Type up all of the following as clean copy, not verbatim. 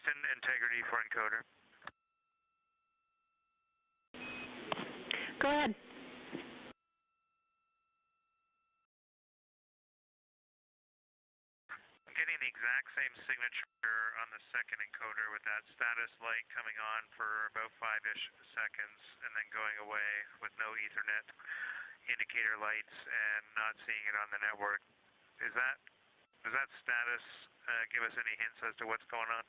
Houston, integrity for encoder. Go ahead. I'm getting the exact same signature on the second encoder with that status light coming on for about 5-ish seconds and then going away with no Ethernet indicator lights and not seeing it on the network. Does that status give us any hints as to what's going on?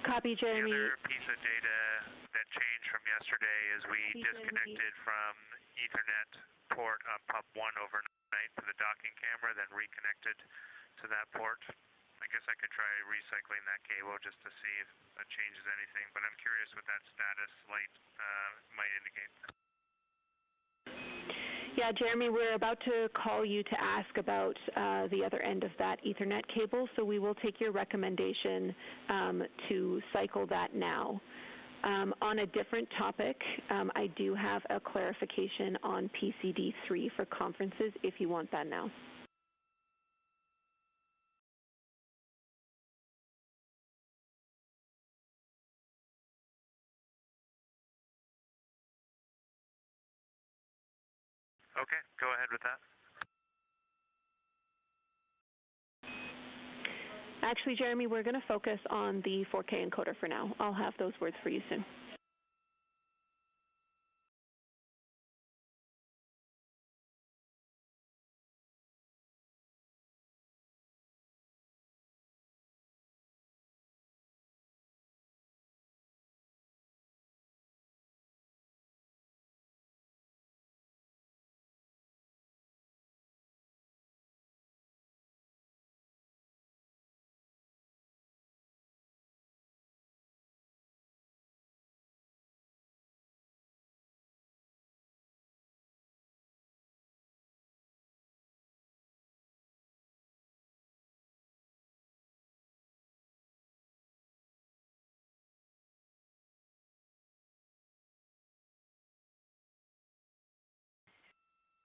Copy, Jeremy. The other piece of data that changed from yesterday is we disconnected from Ethernet port on pub 1 overnight to the docking camera, then reconnected to that port. I guess I could try recycling that cable just to see if that changes anything, but I'm curious what that status light might indicate. Yeah, Jeremy, we're about to call you to ask about the other end of that Ethernet cable, so we will take your recommendation to cycle that now. On a different topic, I do have a clarification on PCD3 for conferences if you want that now. Okay, go ahead with that. Actually, Jeremy, we're going to focus on the 4K encoder for now. I'll have those words for you soon.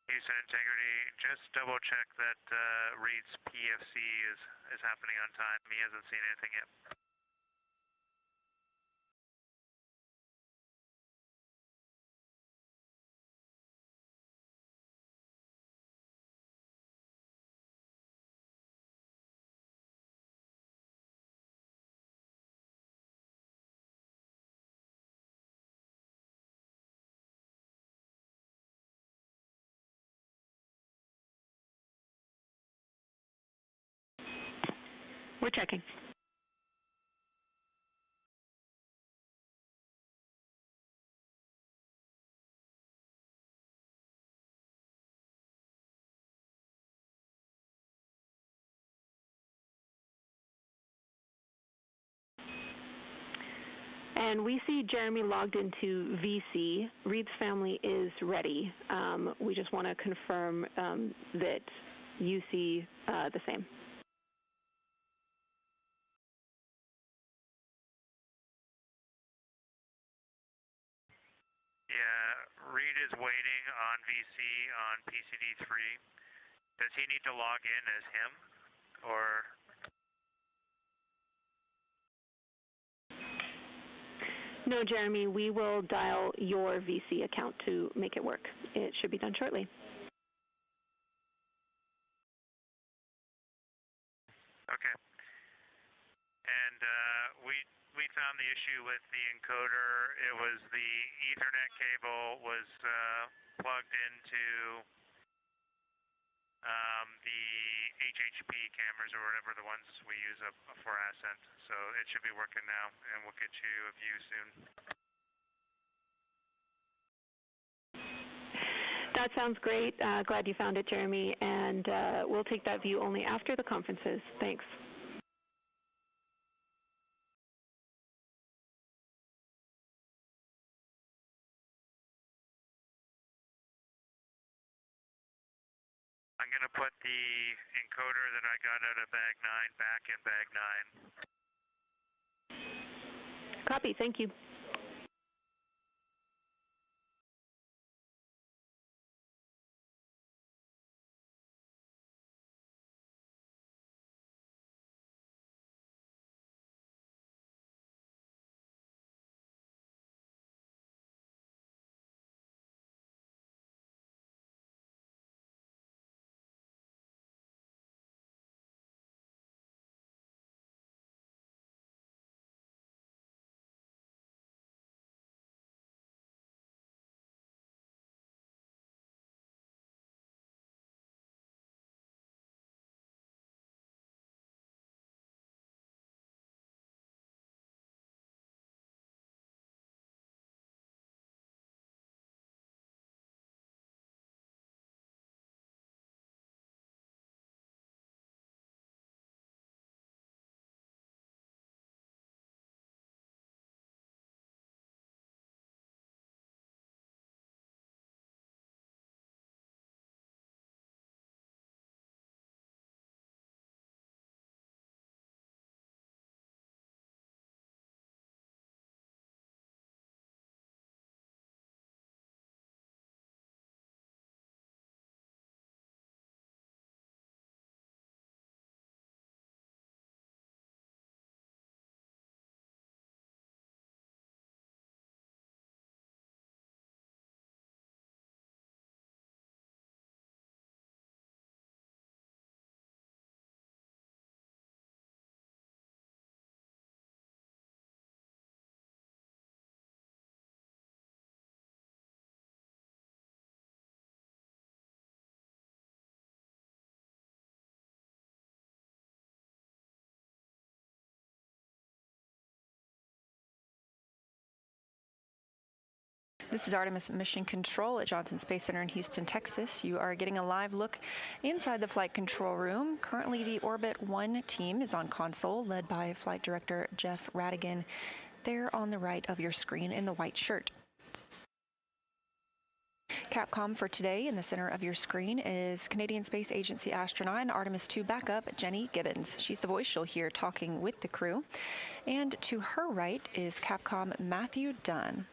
Houston integrity, just double check that Reed's PFC is happening on time. He hasn't seen anything yet. We're checking. And we see Jeremy logged into VC. Reed's family is ready. We just want to confirm that you see the same. Yeah, Reed is waiting on VC on PCD3. Does he need to log in as him, or? No, Jeremy, we will dial your VC account to make it work. It should be done shortly. Okay. And we found the issue with the encoder. It was the Ethernet cable was plugged into the HHP cameras or whatever the ones we use for Ascent. So it should be working now, and we'll get you a view soon. That sounds great. Glad you found it, Jeremy. And we'll take that view only after the conferences. Thanks. I'm I'm going to put the encoder that I got out of bag 9 back in bag 9. Copy, thank you. This is Artemis Mission Control at Johnson Space Center in Houston, Texas. You are getting a live look inside the flight control room. Currently, the Orbit 1 team is on console, led by Flight Director Jeff Radigan. There on the right of your screen in the white shirt. Capcom for today in the center of your screen is Canadian Space Agency astronaut and Artemis II backup Jenny Gibbons. She's the voice you'll hear talking with the crew. And to her right is Capcom Matthew Dunn.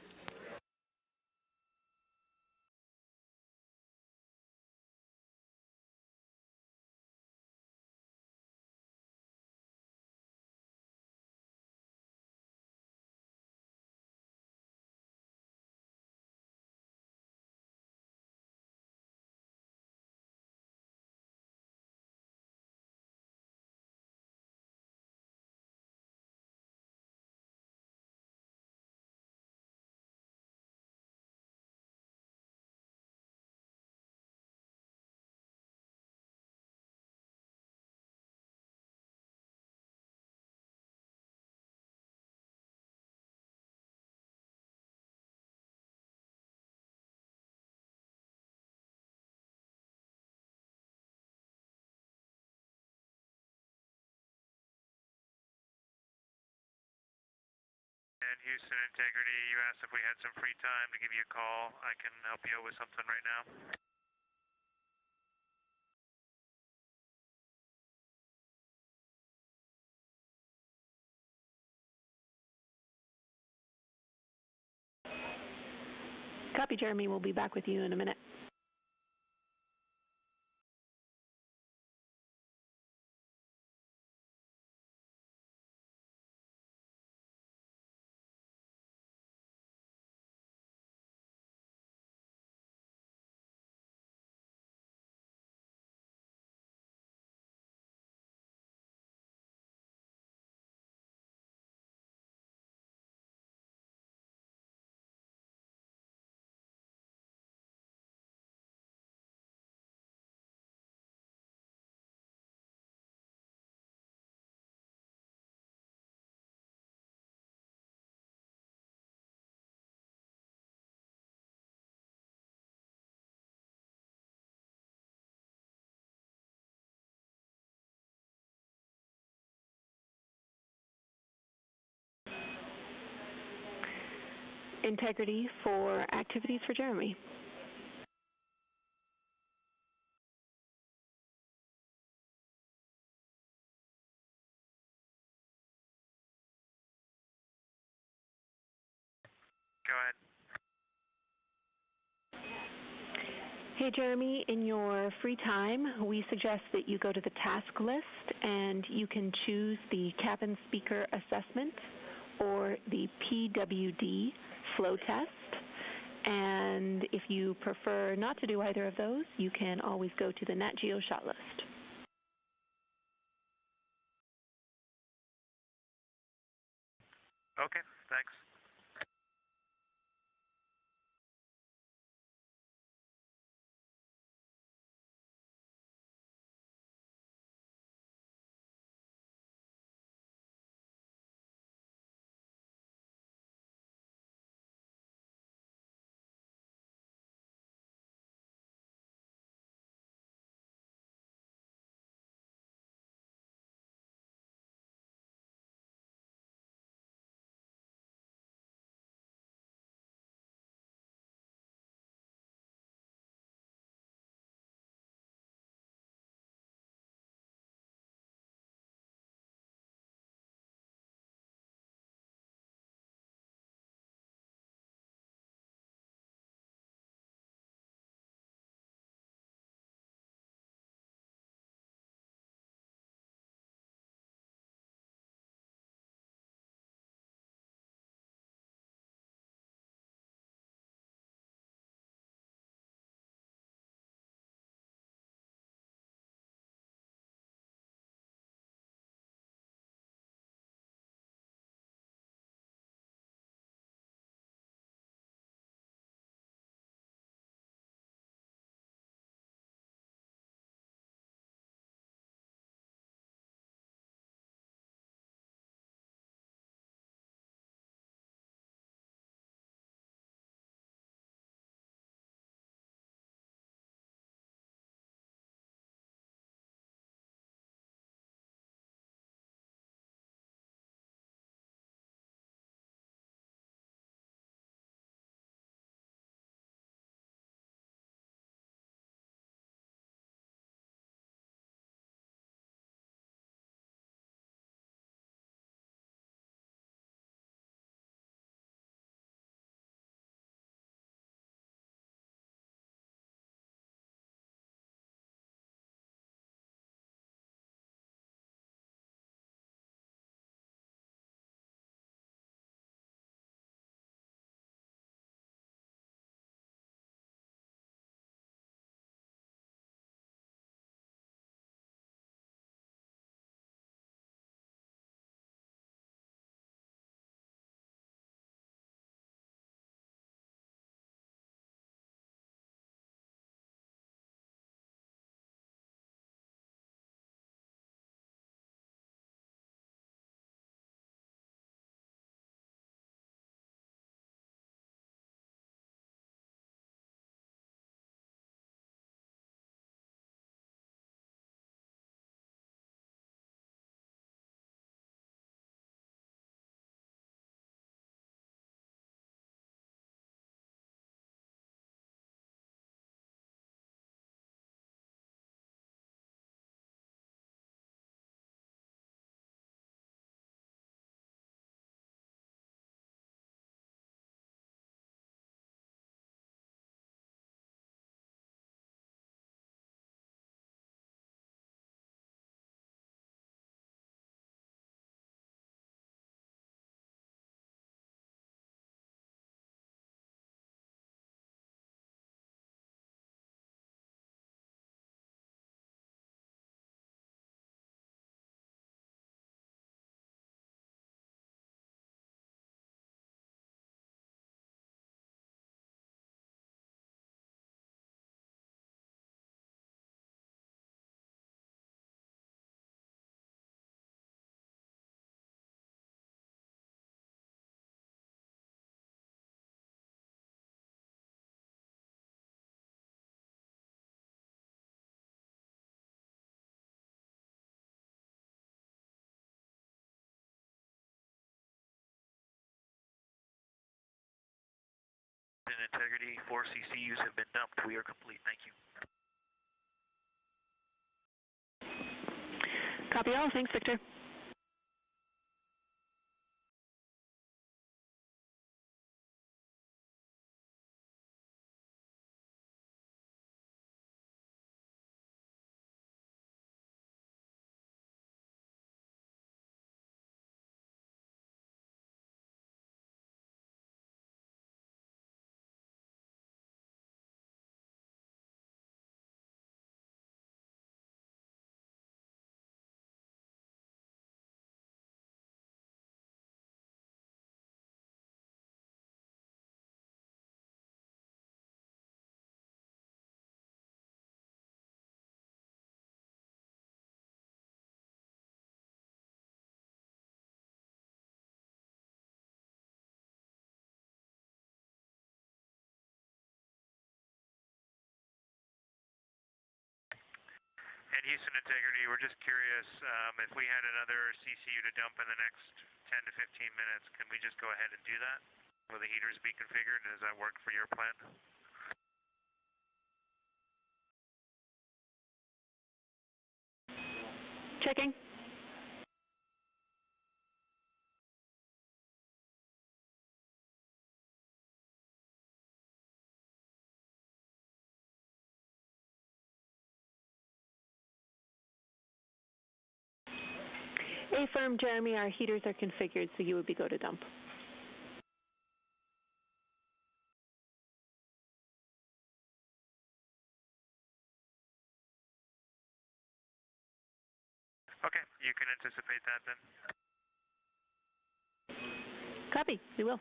And Houston Integrity, you asked if we had some free time to give you a call. I can help you out with something right now. Copy, Jeremy. We'll be back with you in a minute. Integrity for activities for Jeremy. Go ahead. Hey, Jeremy, in your free time, we suggest that you go to the task list and you can choose the cabin speaker assessment or the PWD flow test. And if you prefer not to do either of those, you can always go to the Nat Geo shot list. Okay, thanks. And integrity, 4 CCUs have been dumped. We are complete. Thank you. Copy all. Thanks, Victor. Houston Integrity, we're just curious if we had another CCU to dump in the next 10 to 15 minutes, can we just go ahead and do that? Will the heaters be configured? Does that work for your plan? Checking. Affirm, Jeremy, our heaters are configured, so you would be go to dump. Okay, you can anticipate that then. Copy, we will.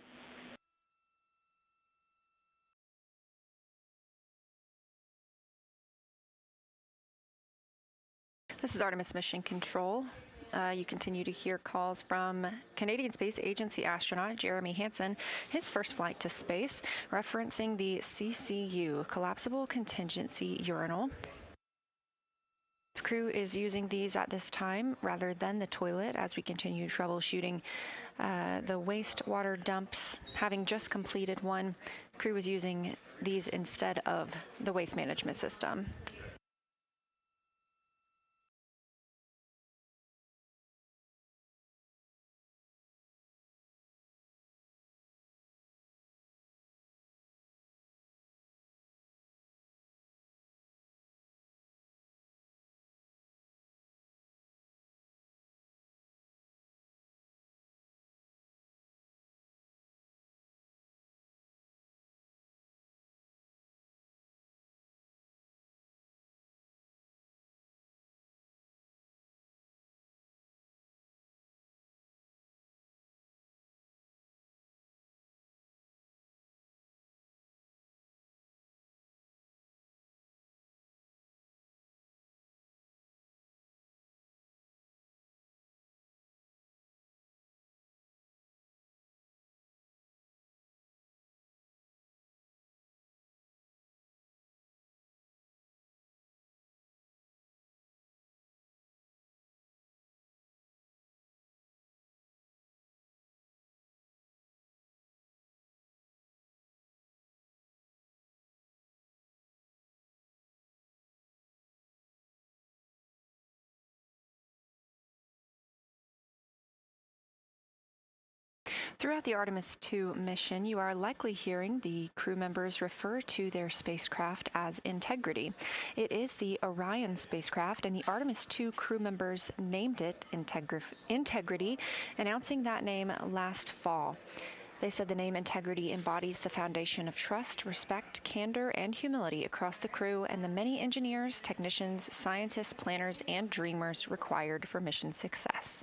This is Artemis Mission Control. You continue to hear calls from Canadian Space Agency astronaut Jeremy Hansen, his first flight to space, referencing the CCU, Collapsible Contingency Urinal. The crew is using these at this time rather than the toilet as we continue troubleshooting the wastewater dumps. Having just completed one, crew is using these instead of the waste management system. Throughout the Artemis II mission, you are likely hearing the crew members refer to their spacecraft as Integrity. It is the Orion spacecraft, and the Artemis II crew members named it Integrity, announcing that name last fall. They said the name Integrity embodies the foundation of trust, respect, candor, and humility across the crew and the many engineers, technicians, scientists, planners, and dreamers required for mission success.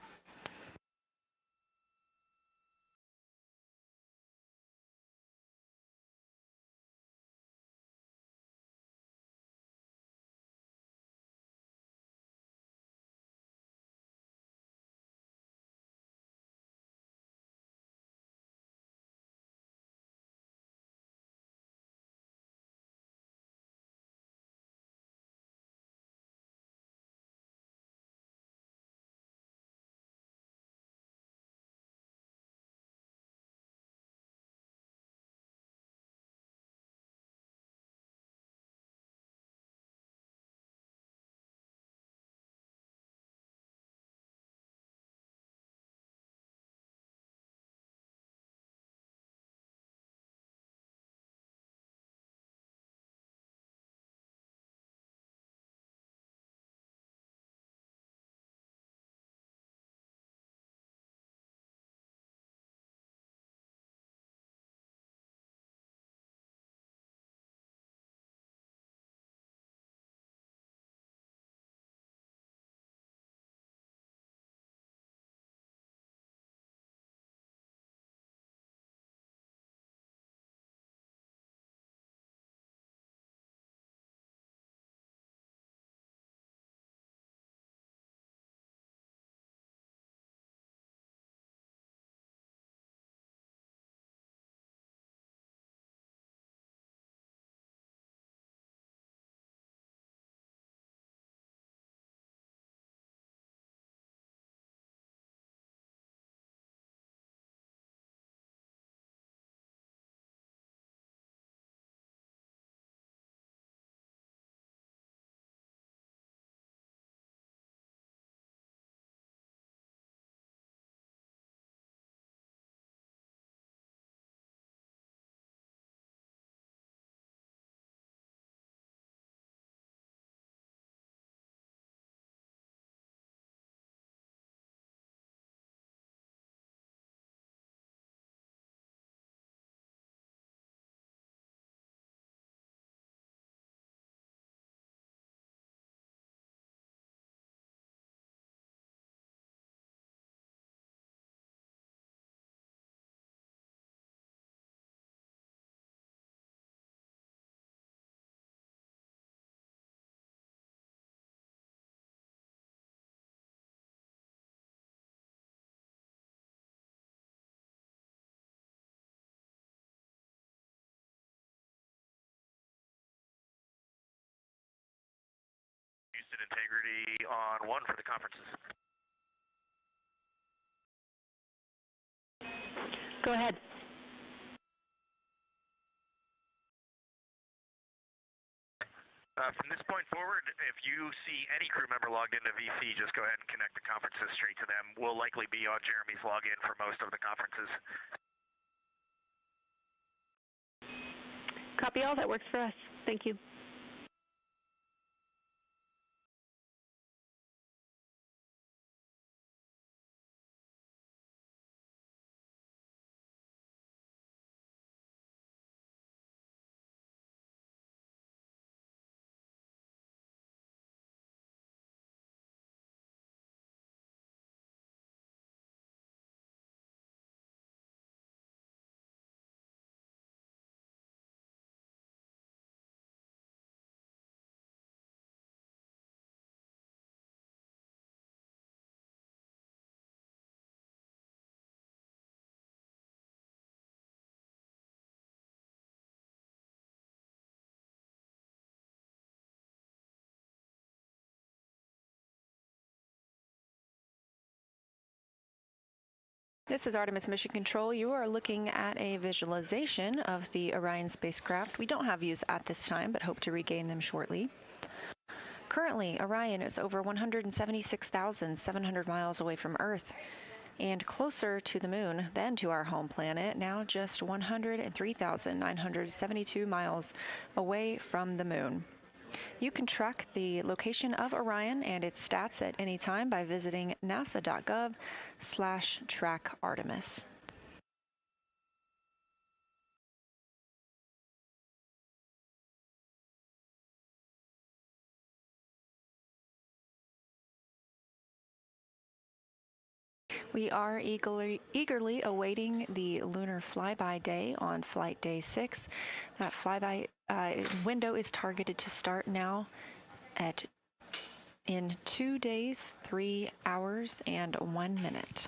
Houston integrity on 1 for the conferences. Go ahead. From this point forward, if you see any crew member logged into VC, just go ahead and connect the conferences straight to them. We'll likely be on Jeremy's login for most of the conferences. Copy all. That works for us. Thank you. This is Artemis Mission Control. You are looking at a visualization of the Orion spacecraft. We don't have views at this time, but hope to regain them shortly. Currently, Orion is over 176,700 miles away from Earth and closer to the moon than to our home planet, now just 103,972 miles away from the moon. You can track the location of Orion and its stats at any time by visiting nasa.gov/track-Artemis. We are eagerly awaiting the lunar flyby day on flight day 6. That flyby window is targeted to start now in 2 days, 3 hours, and 1 minute.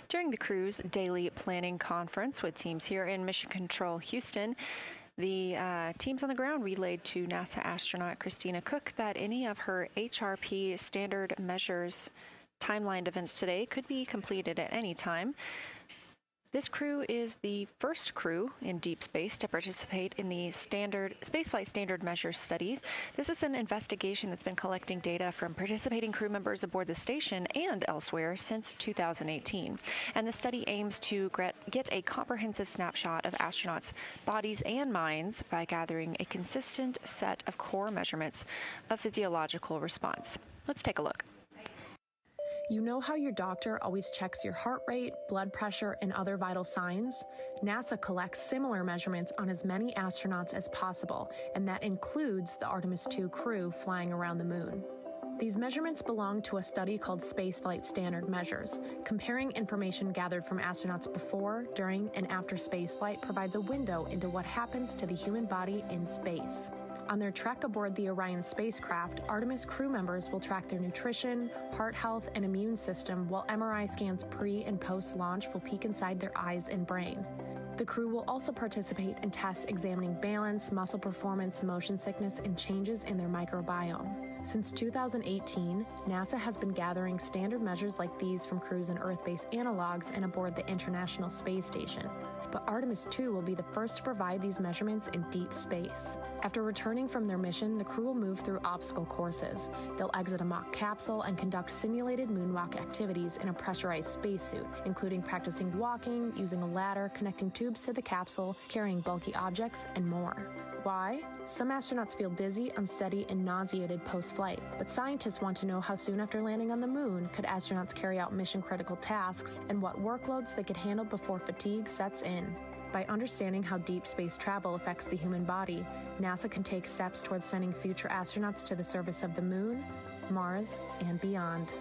During the crew's daily planning conference with teams here in Mission Control Houston, the teams on the ground relayed to NASA astronaut Christina Cook that any of her HRP standard measures timelined events today could be completed at any time. This crew is the first crew in deep space to participate in the Spaceflight standard measures studies. This is an investigation that's been collecting data from participating crew members aboard the station and elsewhere since 2018. And the study aims to get a comprehensive snapshot of astronauts' bodies and minds by gathering a consistent set of core measurements of physiological response. Let's take a look. You know how your doctor always checks your heart rate, blood pressure, and other vital signs? NASA collects similar measurements on as many astronauts as possible, and that includes the Artemis II crew flying around the moon. These measurements belong to a study called Spaceflight Standard Measures. Comparing information gathered from astronauts before, during, and after spaceflight provides a window into what happens to the human body in space. On their trek aboard the Orion spacecraft, Artemis crew members will track their nutrition, heart health, and immune system, while MRI scans pre- and post-launch will peek inside their eyes and brain. The crew will also participate in tests examining balance, muscle performance, motion sickness, and changes in their microbiome. Since 2018, NASA has been gathering standard measures like these from crews in Earth-based analogs and aboard the International Space Station. But Artemis II will be the first to provide these measurements in deep space. After returning from their mission, the crew will move through obstacle courses. They'll exit a mock capsule and conduct simulated moonwalk activities in a pressurized spacesuit, including practicing walking, using a ladder, connecting tubes to the capsule, carrying bulky objects, and more. Why? Some astronauts feel dizzy, unsteady, and nauseated post-flight, but scientists want to know how soon after landing on the moon could astronauts carry out mission-critical tasks and what workloads they could handle before fatigue sets in. By understanding how deep space travel affects the human body, NASA can take steps towards sending future astronauts to the surface of the moon, Mars, and beyond.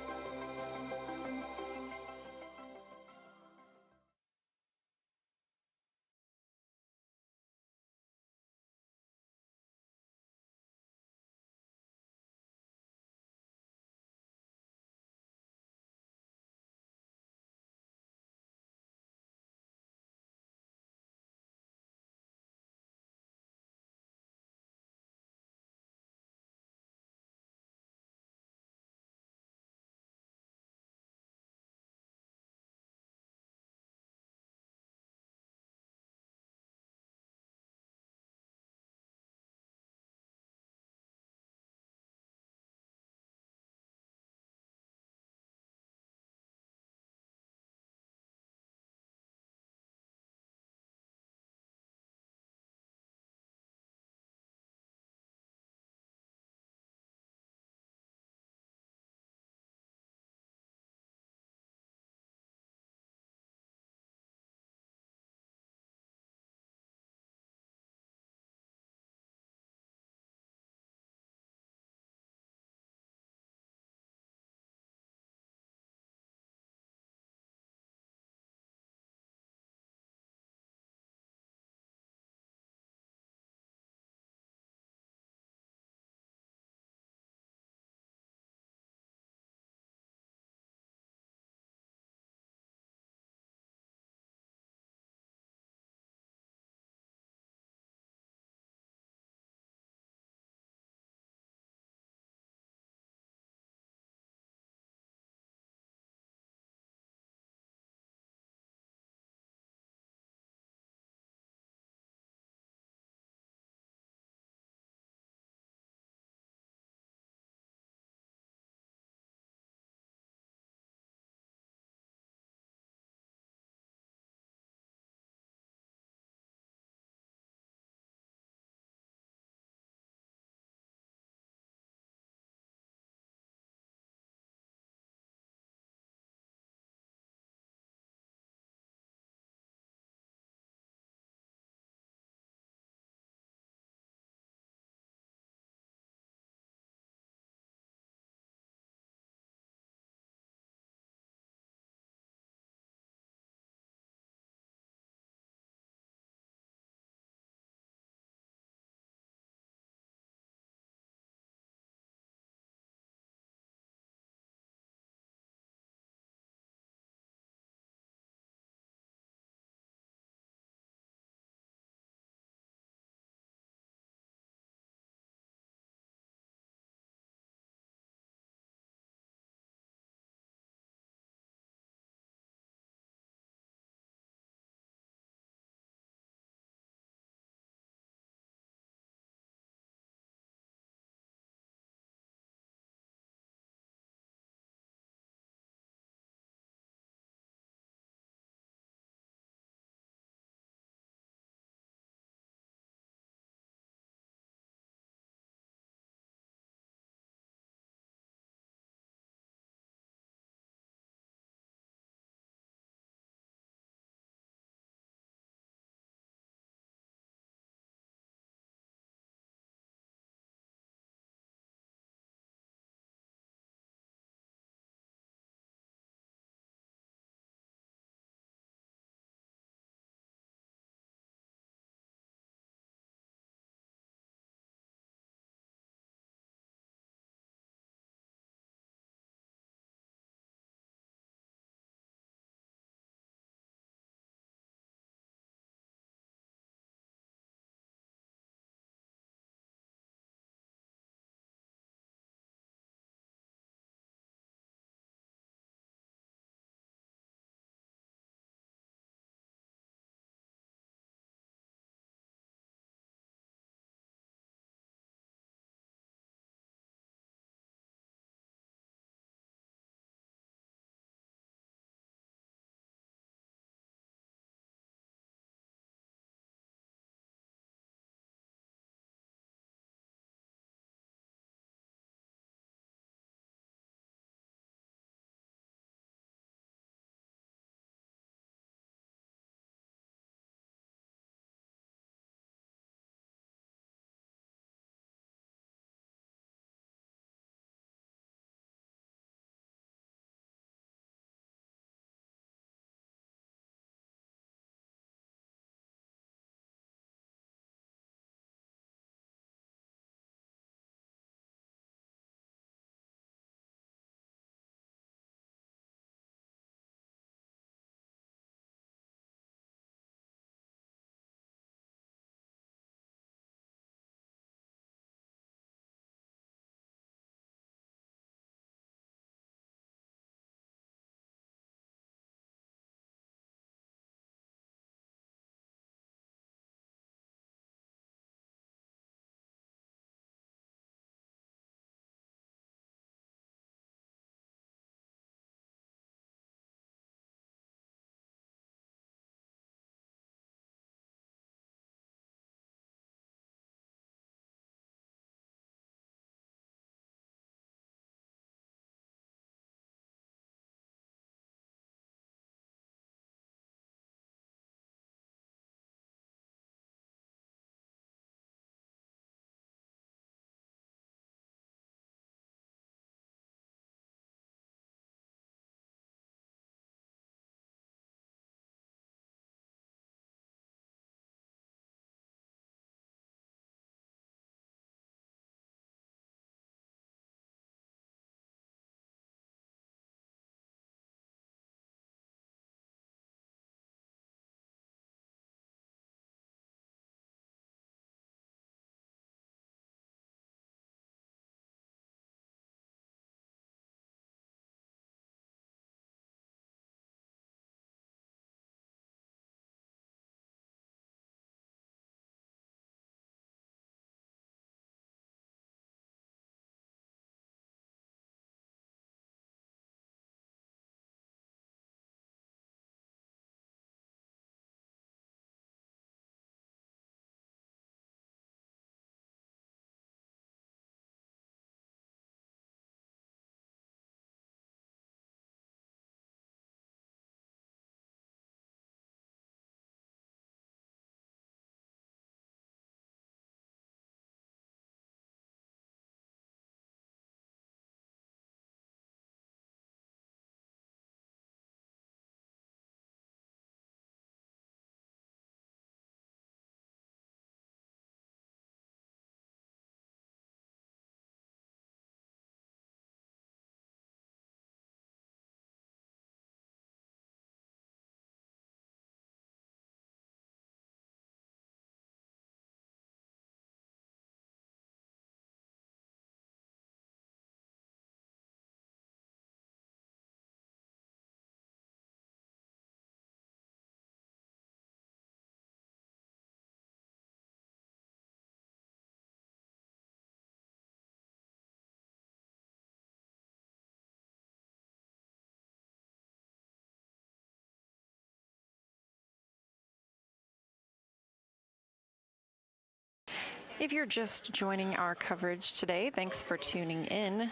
If you're just joining our coverage today, thanks for tuning in.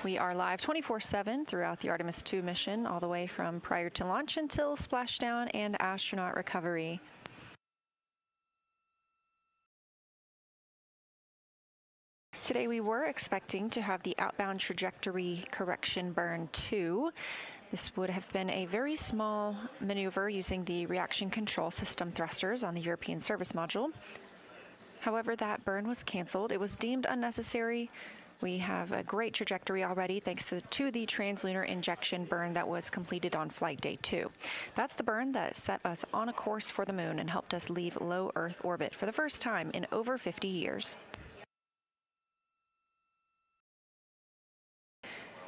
We are live 24/7 throughout the Artemis II mission, all the way from prior to launch until splashdown and astronaut recovery. Today we were expecting to have the outbound trajectory correction burn 2. This would have been a very small maneuver using the reaction control system thrusters on the European service module. However, that burn was canceled. It was deemed unnecessary. We have a great trajectory already thanks to the translunar injection burn that was completed on flight day 2. That's the burn that set us on a course for the moon and helped us leave low Earth orbit for the first time in over 50 years.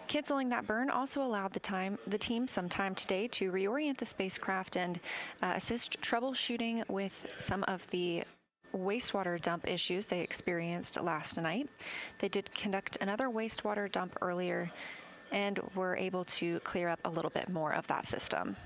Canceling that burn also allowed the team some time today to reorient the spacecraft and assist troubleshooting with some of the wastewater dump issues they experienced last night. They did conduct another wastewater dump earlier and were able to clear up a little bit more of that system.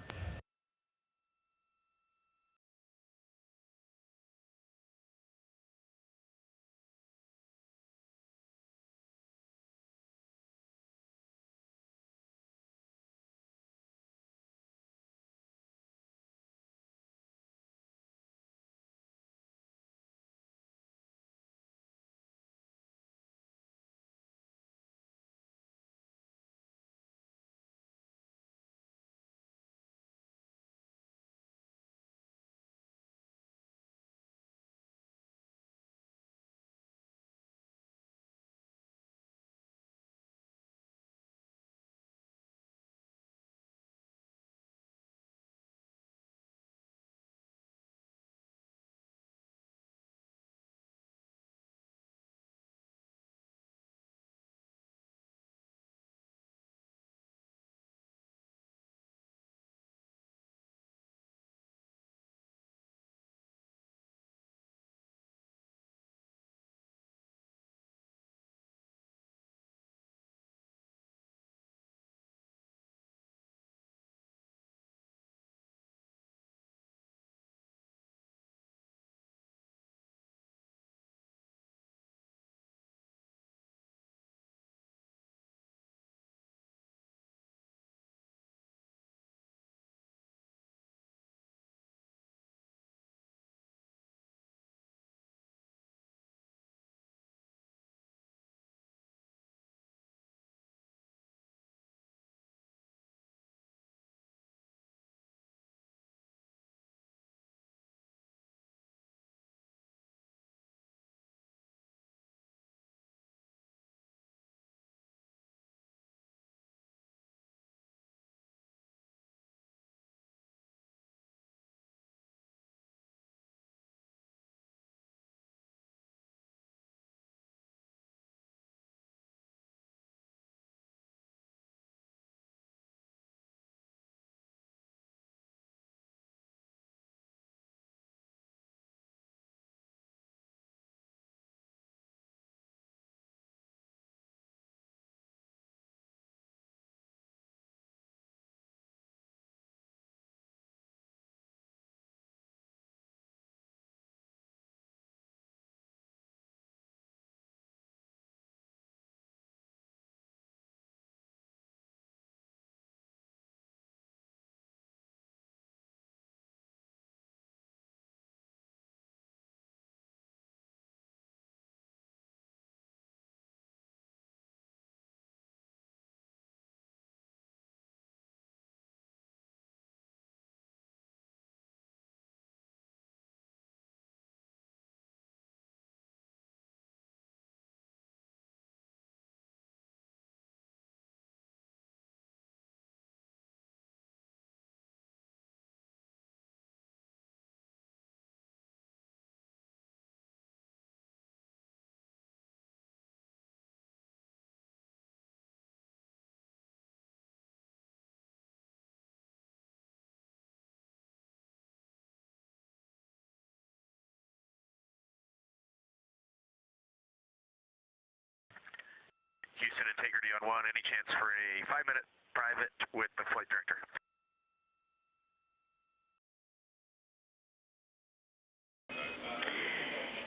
Houston, Integrity on 1, any chance for a 5-minute private with the flight director?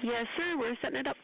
Yes, Yes, sir. We're setting it up.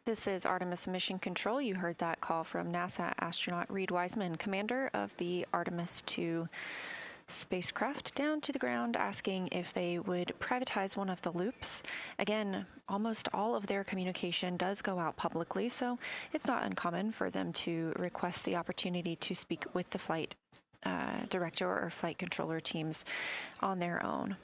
This is Artemis Mission Control. You heard that call from NASA astronaut Reed Wiseman, commander of the Artemis II spacecraft, down to the ground asking if they would privatize one of the loops. Again, almost all of their communication does go out publicly, so it's not uncommon for them to request the opportunity to speak with the flight director or flight controller teams on their own.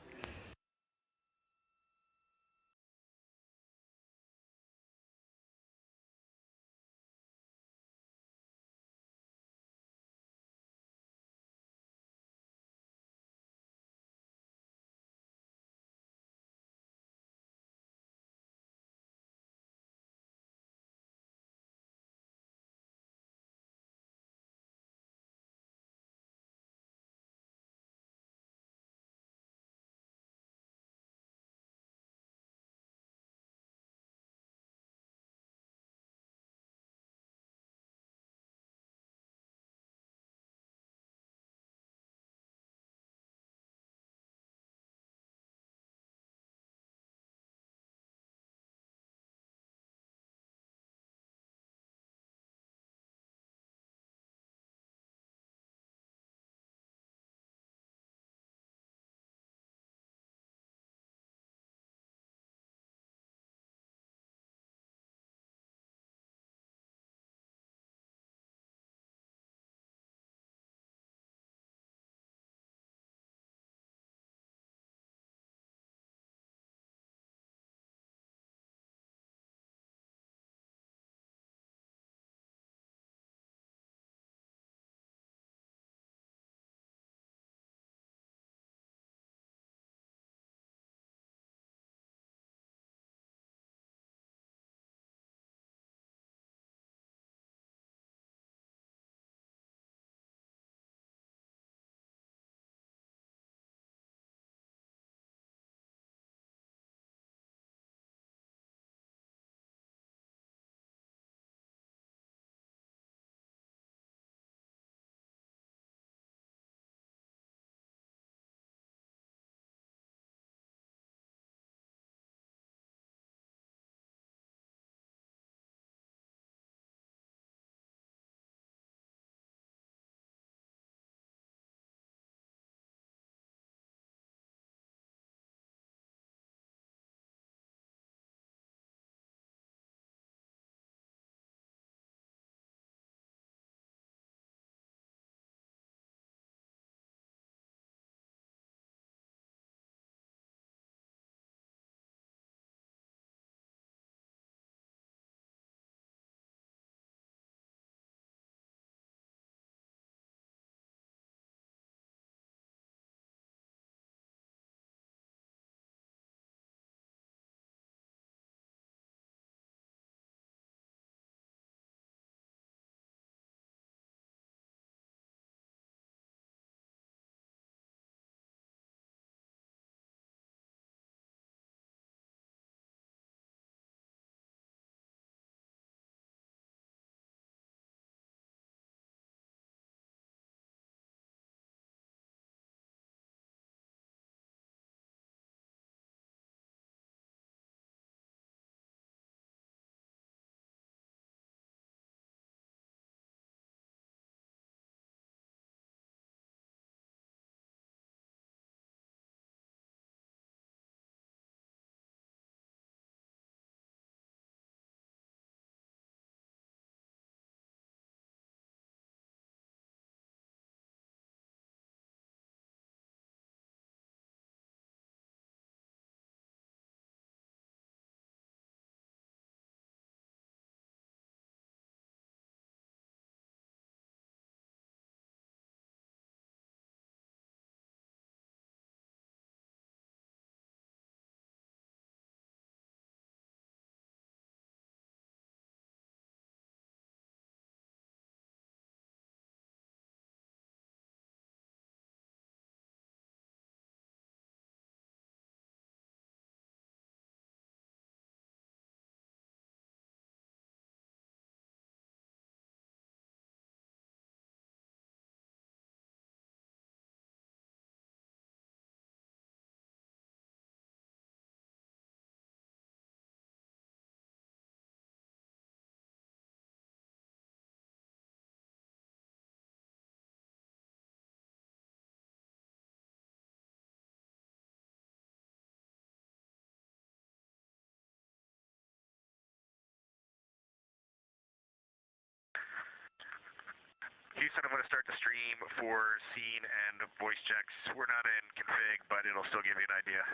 Houston, I'm going to start the stream for scene and voice checks. We're not in config, but it'll still give you an idea.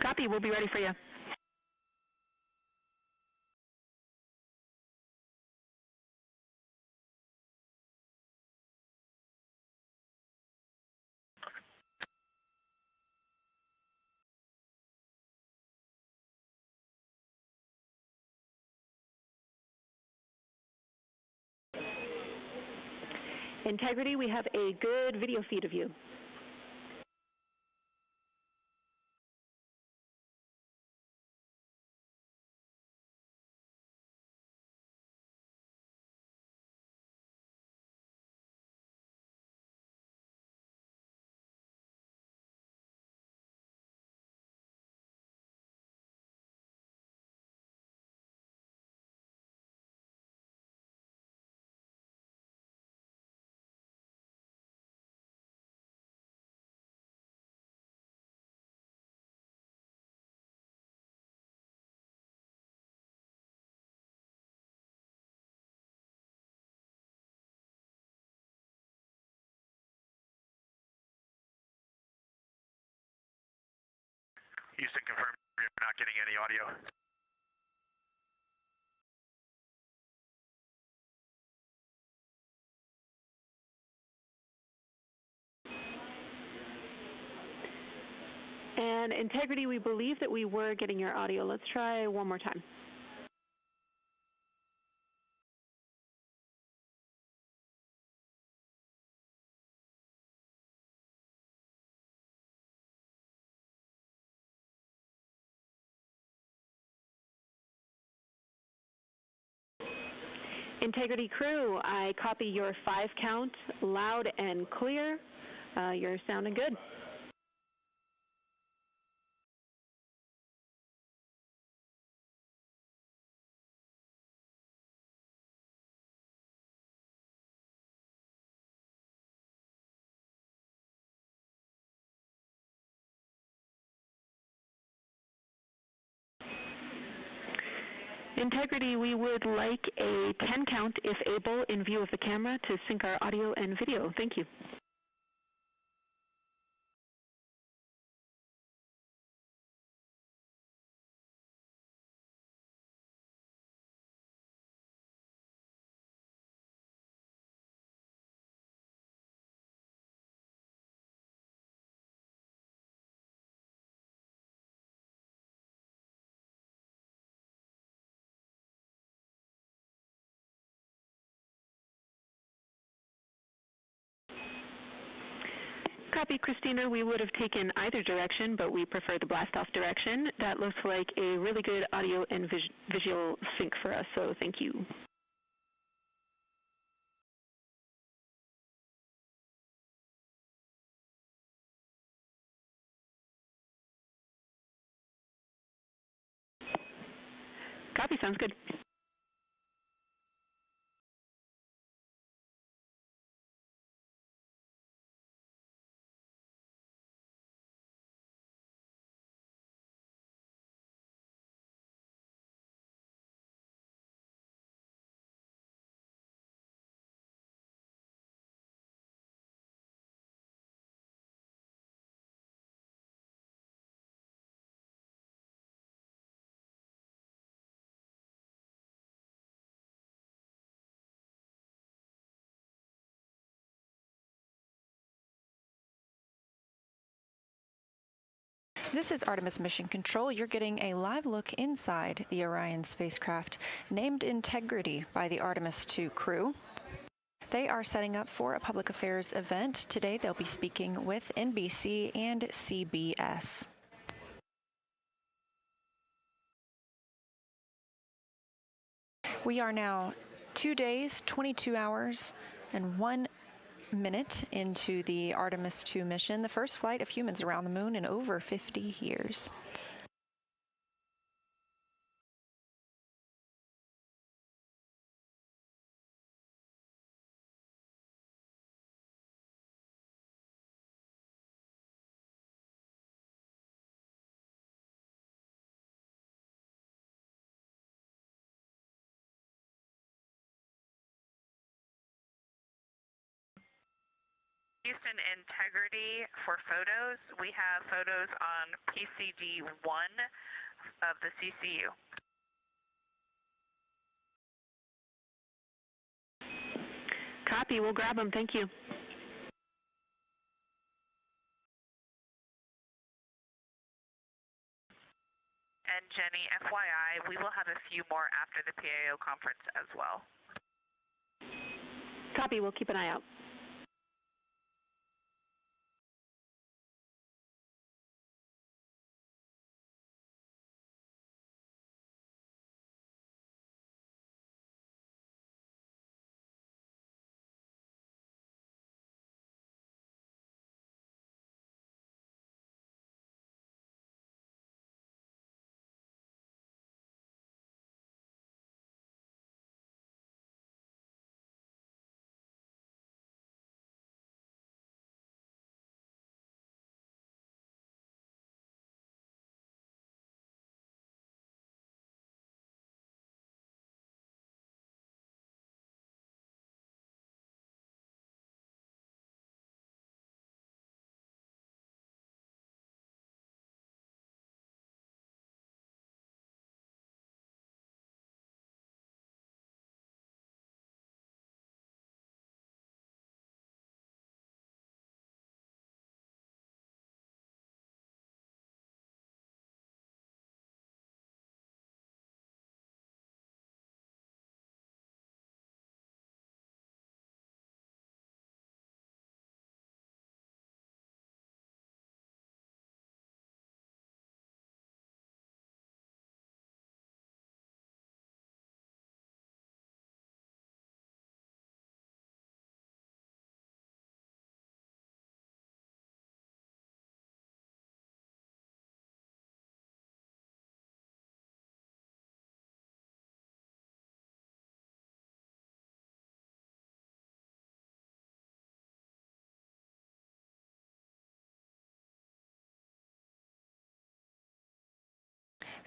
Copy, we'll be ready for you. Integrity, we have a good video feed of you. Houston, confirm you're not getting any audio. And Integrity, we believe that we were getting your audio. Let's try one more time. Integrity crew, I copy your 5 count, loud and clear. You're sounding good. Integrity, we would like a 10 count, if able, in view of the camera to sync our audio and video. Thank you. Copy, Christina. We would have taken either direction, but we prefer the blast-off direction. That looks like a really good audio and visual sync for us, so thank you. Copy, sounds good. This is Artemis Mission Control. You're getting a live look inside the Orion spacecraft, named Integrity by the Artemis II crew. They are setting up for a public affairs event. Today they'll be speaking with NBC and CBS. We are now 2 days, 22 hours, and 1 minute into the Artemis II mission, the first flight of humans around the moon in over 50 years. Houston integrity for photos. We have photos on PCD 1 of the CCU. Copy. We'll grab them. Thank you. And Jenny, FYI, we will have a few more after the PAO conference as well. Copy. We'll keep an eye out.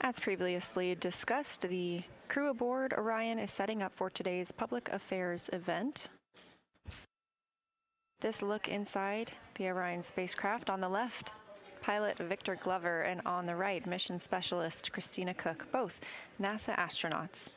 As previously discussed, the crew aboard Orion is setting up for today's public affairs event. This look inside the Orion spacecraft: on the left, pilot Victor Glover, and on the right, mission specialist Christina Cook, both NASA astronauts.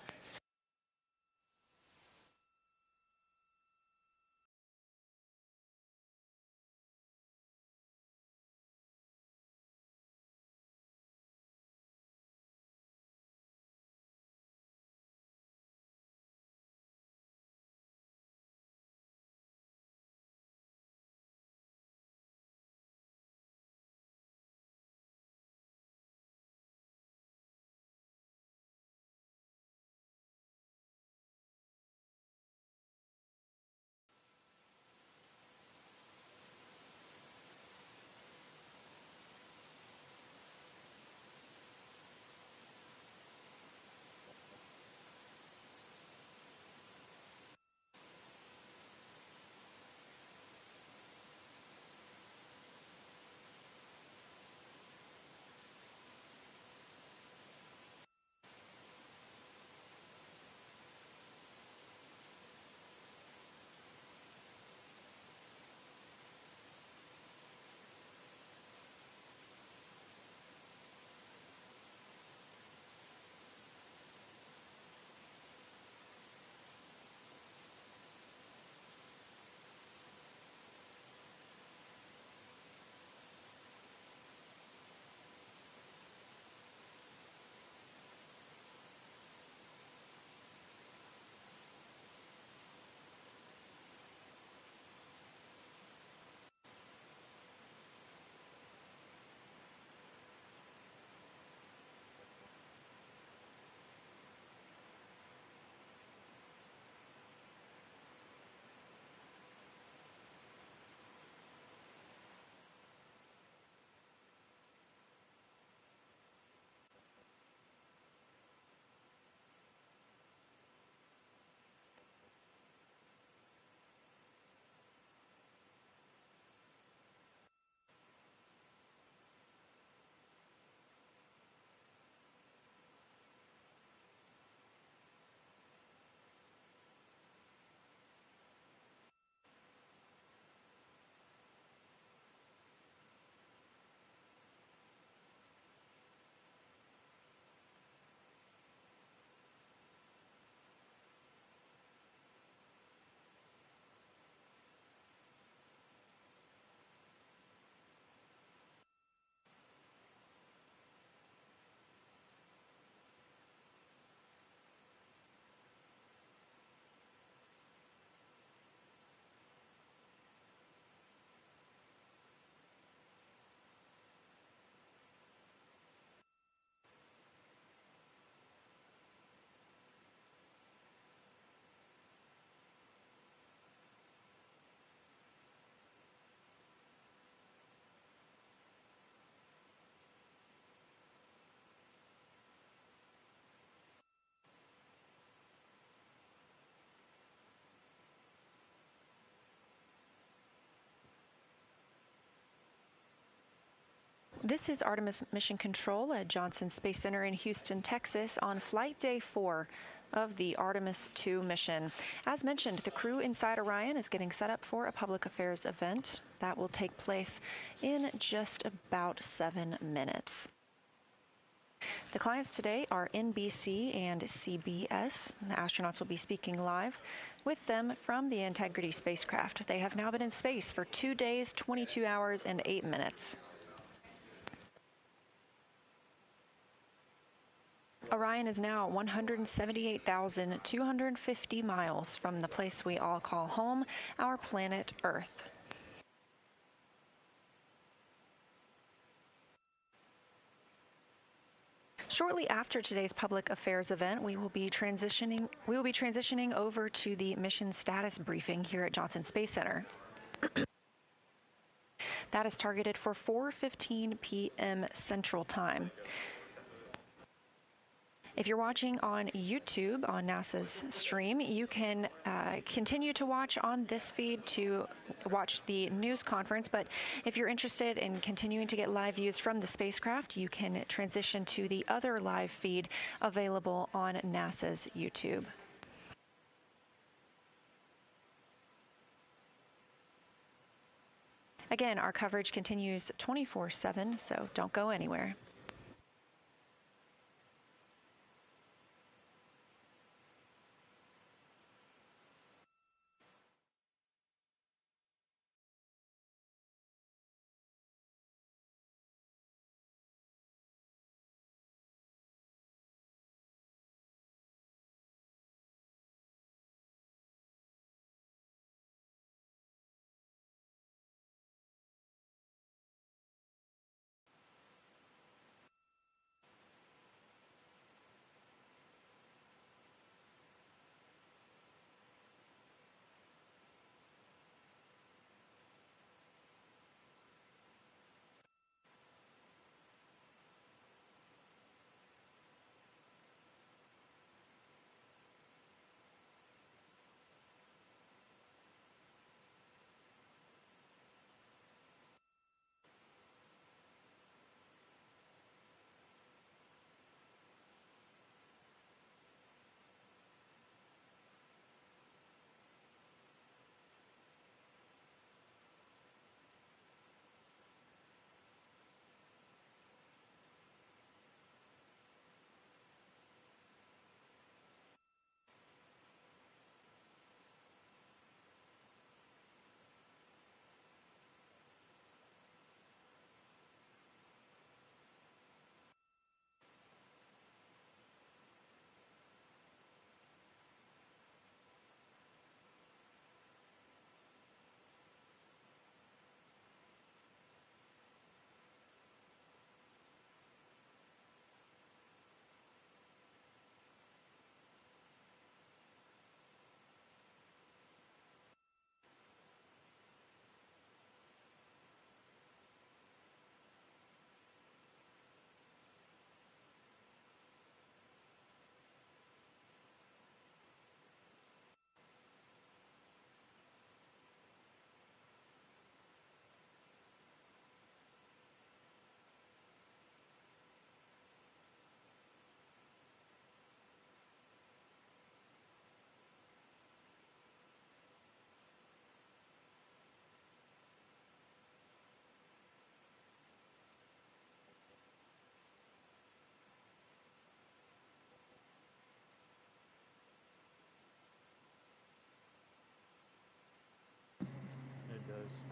This is Artemis Mission Control at Johnson Space Center in Houston, Texas, on Flight Day 4 of the Artemis II mission. As mentioned, the crew inside Orion is getting set up for a public affairs event that will take place in just about 7 minutes. The clients today are NBC and CBS. The astronauts will be speaking live with them from the Integrity spacecraft. They have now been in space for 2 days, 22 hours, and 8 minutes. Orion is now 178,250 miles from the place we all call home, our planet Earth. Shortly after today's public affairs event, we will be transitioning over to the mission status briefing here at Johnson Space Center. That is targeted for 4:15 p.m. Central Time. If you're watching on YouTube on NASA's stream, you can continue to watch on this feed to watch the news conference. But if you're interested in continuing to get live views from the spacecraft, you can transition to the other live feed available on NASA's YouTube. Again, our coverage continues 24/7, so don't go anywhere.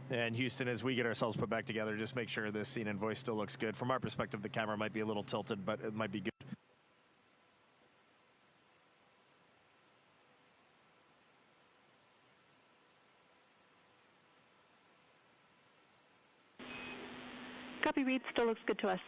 And Houston, as we get ourselves put back together, just make sure this scene and voice still looks good. From our perspective, the camera might be a little tilted, but it might be good. Copy, Reed. Still looks good to us.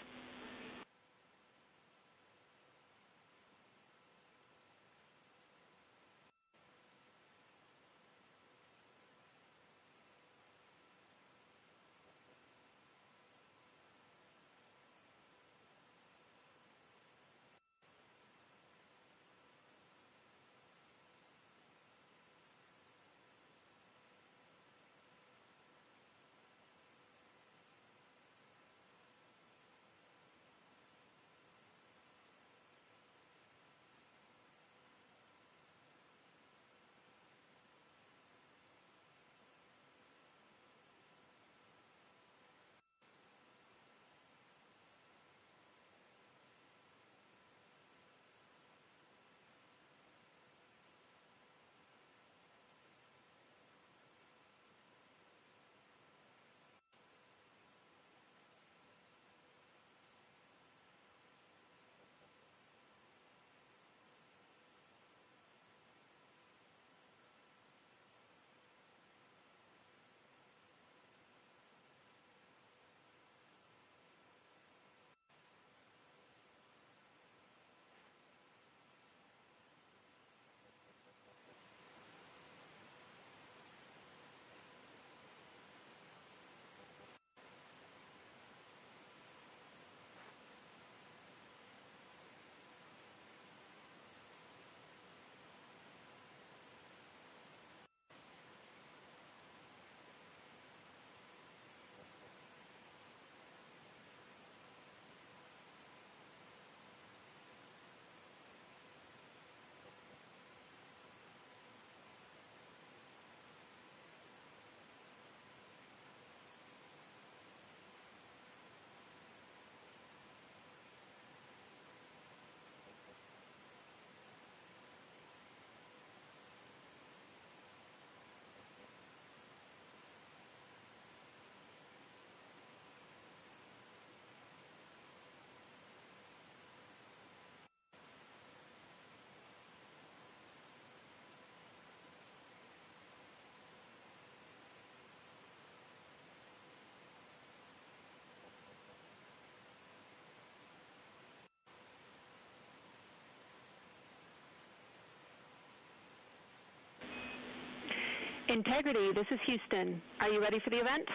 Integrity, this is Houston. Are you ready for the event?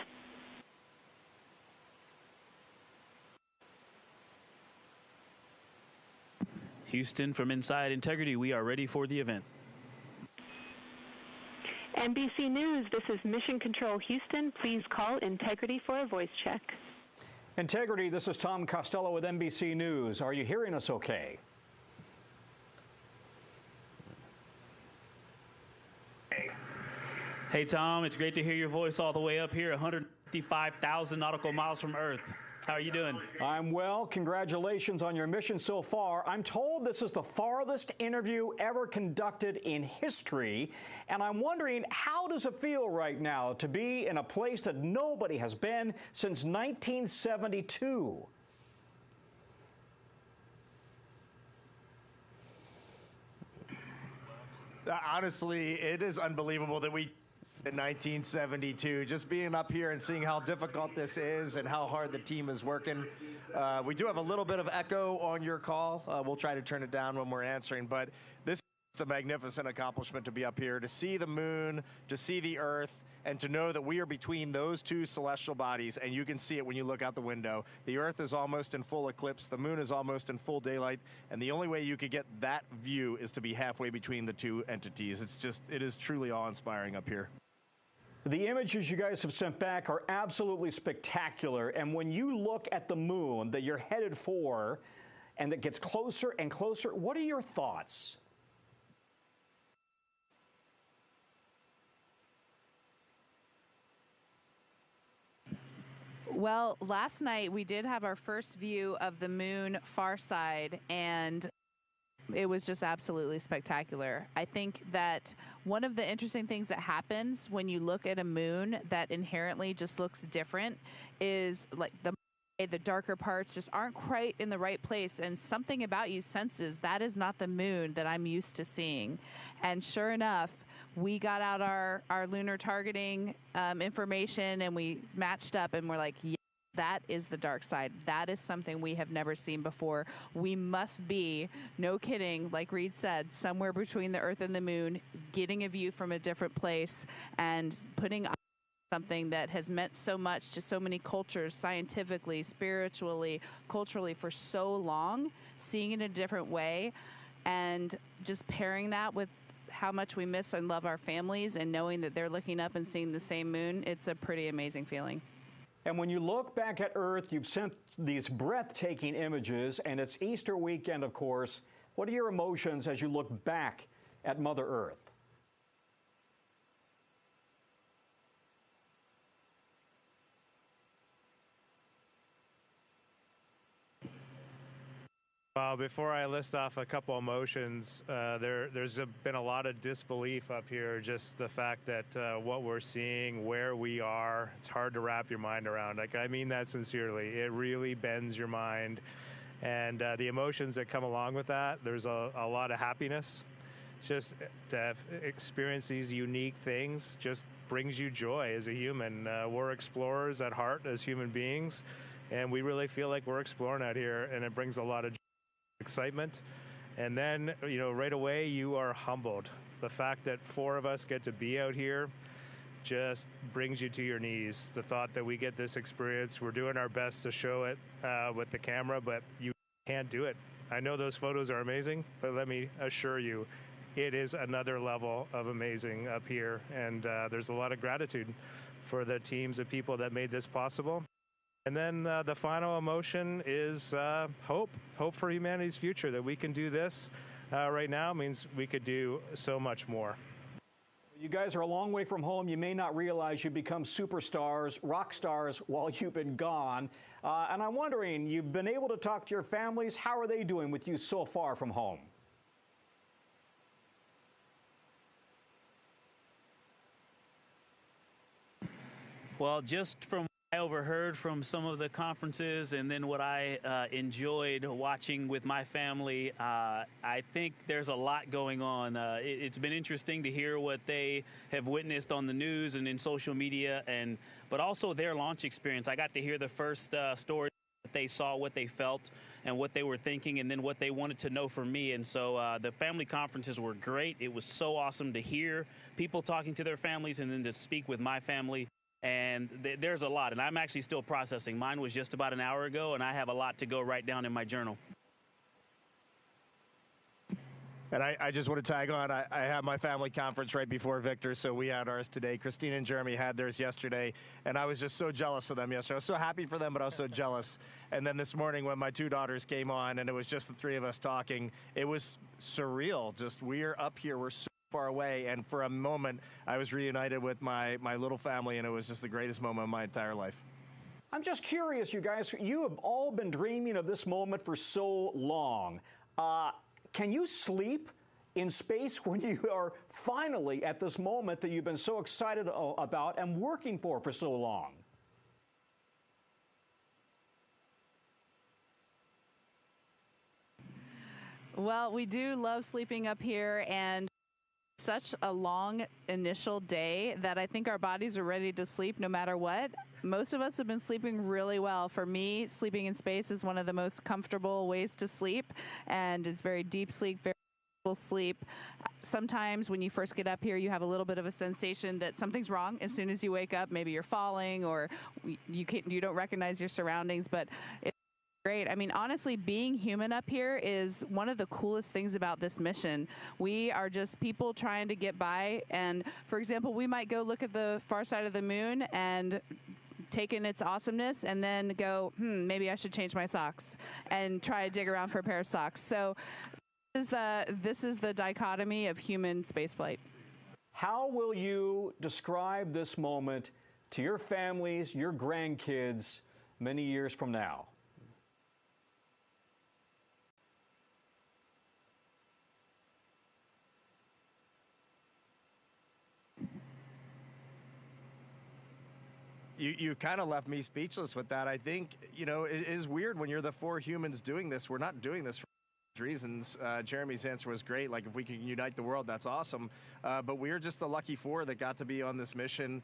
Houston, from inside Integrity, we are ready for the event. NBC News, this is Mission Control Houston. Please call Integrity for a voice check. Integrity, this is Tom Costello with NBC News. Are you hearing us okay? Hey, Tom, it's great to hear your voice all the way up here, 155,000 nautical miles from Earth. How are you doing? I'm well. Congratulations on your mission so far. I'm told this is the farthest interview ever conducted in history, and I'm wondering, how does it feel right now to be in a place that nobody has been since 1972? Honestly, it is unbelievable that we in 1972, just being up here and seeing how difficult this is and how hard the team is working. We do have a little bit of echo on your call. We'll try to turn it down when we're answering, but this is a magnificent accomplishment to be up here, to see the moon, to see the Earth, and to know that we are between those two celestial bodies, and you can see it when you look out the window. The Earth is almost in full eclipse, the moon is almost in full daylight, and the only way you could get that view is to be halfway between the two entities. It is truly awe-inspiring up here. The images you guys have sent back are absolutely spectacular, and when you look at the moon that you're headed for and that gets closer and closer, what are your thoughts? Well, last night we did have our first view of the moon far side, and it was just absolutely spectacular. I think that one of the interesting things that happens when you look at a moon that inherently just looks different is like the darker parts just aren't quite in the right place, and something about you senses that is not the moon that I'm used to seeing. And sure enough, we got out our lunar targeting information, and we matched up, and we're like, yeah, that is the dark side. That is something we have never seen before. We must be, no kidding, like Reed said, somewhere between the Earth and the moon, getting a view from a different place and putting up something that has meant so much to so many cultures, scientifically, spiritually, culturally, for so long, seeing it in a different way, and just pairing that with how much we miss and love our families and knowing that they're looking up and seeing the same moon. It's a pretty amazing feeling. And when you look back at Earth, you've sent these breathtaking images, and it's Easter weekend, of course. What are your emotions as you look back at Mother Earth? Well, before I list off a couple emotions, there's been a lot of disbelief up here, just the fact that what we're seeing, where we are, it's hard to wrap your mind around. Like, I mean that sincerely. It really bends your mind. And the emotions that come along with that, there's a lot of happiness. Just to have experienced these unique things just brings you joy as a human. We're explorers at heart as human beings, and we really feel like we're exploring out here, and it brings a lot of excitement. And then, you know, right away you are humbled. The fact that 4 of us get to be out here just brings you to your knees. The thought that we get this experience, we're doing our best to show it with the camera, but you can't do it. I know those photos are amazing, but let me assure you, it is another level of amazing up here, and there's a lot of gratitude for the teams of people that made this possible. And then the final emotion is hope for humanity's future, that we can do this right now means we could do so much more. You guys are a long way from home. You may not realize you've become superstars, rock stars, while you've been gone. And I'm wondering, you've been able to talk to your families. How are they doing with you so far from home? Well, just from I overheard from some of the conferences and then what I enjoyed watching with my family, I think there's a lot going on. It's been interesting to hear what they have witnessed on the news and in social media, but also their launch experience. I got to hear the first story they saw, what they felt, and what they were thinking, and then what they wanted to know from me. And so the family conferences were great. It was so awesome to hear people talking to their families and then to speak with my family. And there's a lot, and I'm actually still processing. Mine was just about an hour ago, and I have a lot to go write down in my journal. And I just want to tag on. I had my family conference right before Victor, so we had ours today. Christina and Jeremy had theirs yesterday, and I was just so jealous of them yesterday. I was so happy for them, but I was so jealous. And then this morning when my two daughters came on and it was just the three of us talking, it was surreal. Just we're up here, we're so far away, and for a moment I was reunited with my little family, and it was just the greatest moment of my entire life. I'm just curious, you guys, you have all been dreaming of this moment for so long. Can you sleep in space when you are finally at this moment that you've been so excited about and working for so long? Well, we do love sleeping up here, and such a long initial day that I think our bodies are ready to sleep no matter what. Most of us have been sleeping really well. For me, sleeping in space is one of the most comfortable ways to sleep, and it's very deep sleep, very full sleep. Sometimes when you first get up here, you have a little bit of a sensation that something's wrong. As soon as you wake up, maybe you're falling or you don't recognize your surroundings, but it's great. I mean, honestly, being human up here is one of the coolest things about this mission. We are just people trying to get by, and for example, we might go look at the far side of the moon and take in its awesomeness and then go, maybe I should change my socks and try to dig around for a pair of socks. So this is the dichotomy of human spaceflight. How will you describe this moment to your families, your grandkids, many years from now? You kind of left me speechless with that. I think, you know, it is weird when you're the four humans doing this. We're not doing this for reasons. Jeremy's answer was great. Like, if we can unite the world, that's awesome. But we're just the lucky four that got to be on this mission.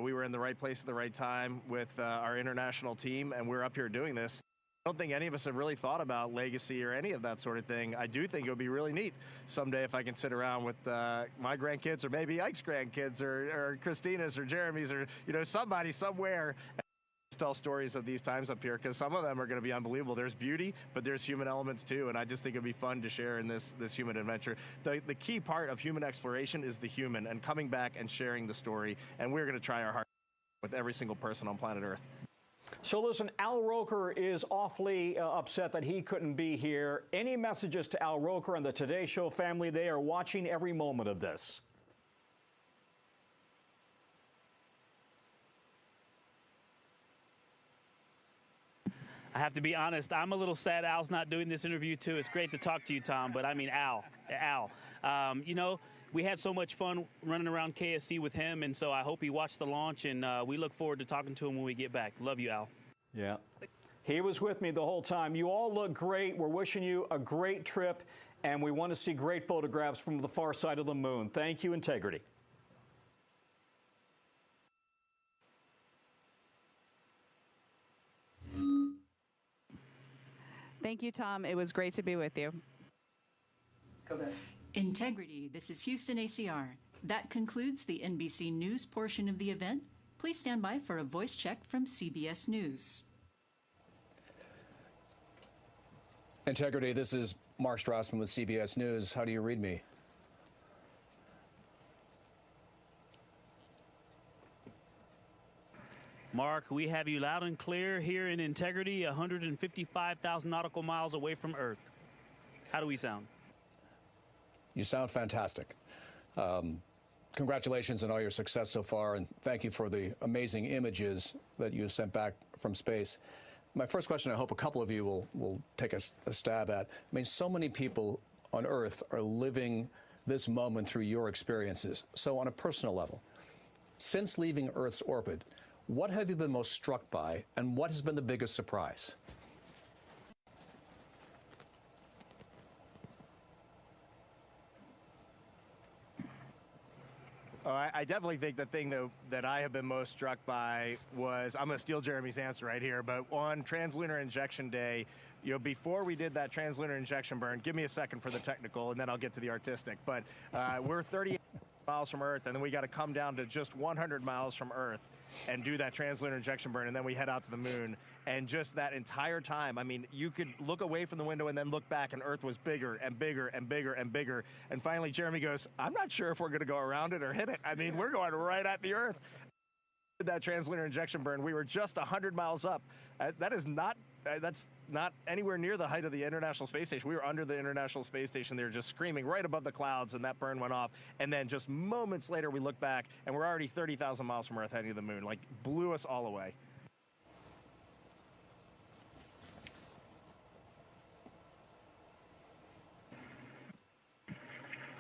We were in the right place at the right time with our international team, and we're up here doing this. I don't think any of us have really thought about legacy or any of that sort of thing. I do think it would be really neat someday if I can sit around with my grandkids, or maybe Ike's grandkids, or Christina's, or Jeremy's, or, you know, somebody somewhere, and tell stories of these times up here, because some of them are going to be unbelievable. There's beauty, but there's human elements too, and I just think it'd be fun to share in this human adventure. The key part of human exploration is the human, and coming back and sharing the story, and we're going to try our hardest with every single person on planet Earth. So listen, Al Roker is awfully upset that he couldn't be here. Any messages to Al Roker and the Today Show family? They are watching every moment of this. I have to be honest, I'm a little sad Al's not doing this interview too. It's great to talk to you, Tom, but I mean, Al, you know, we had so much fun running around KSC with him, and so I hope he watched the launch, and we look forward to talking to him when we get back. Love you, Al. Yeah. He was with me the whole time. You all look great. We're wishing you a great trip, and we want to see great photographs from the far side of the moon. Thank you, Integrity. Thank you, Tom. It was great to be with you. Go back. Integrity, this is Houston ACR. That concludes the NBC News portion of the event. Please stand by for a voice check from CBS News. Integrity, this is Mark Strassman with CBS News. How do you read me? Mark, we have you loud and clear here in Integrity, 155,000 nautical miles away from Earth. How do we sound? You sound fantastic. Congratulations on all your success so far, and thank you for the amazing images that you sent back from space. My first question, I hope a couple of you will take a stab at. I mean, so many people on Earth are living this moment through your experiences. So on a personal level, since leaving Earth's orbit, what have you been most struck by, and what has been the biggest surprise? Oh, I definitely think the thing that I have been most struck by was, I'm going to steal Jeremy's answer right here, but on translunar injection day, before we did that translunar injection burn, give me a second for the technical, and then I'll get to the artistic, but we're 38 miles from Earth, and then we got to come down to just 100 miles from Earth and do that translunar injection burn, and then we head out to the moon. And just that entire time, I mean, you could look away from the window and then look back, and Earth was bigger and bigger and bigger and bigger. And finally, Jeremy goes, I'm not sure if we're going to go around it or hit it. I mean, we're going right at the Earth. That translunar injection burn, we were just 100 miles up. That's not anywhere near the height of the International Space Station. We were under the International Space Station. They were just screaming right above the clouds, and that burn went off. And then just moments later, we look back, and we're already 30,000 miles from Earth heading to the moon. Like, blew us all away.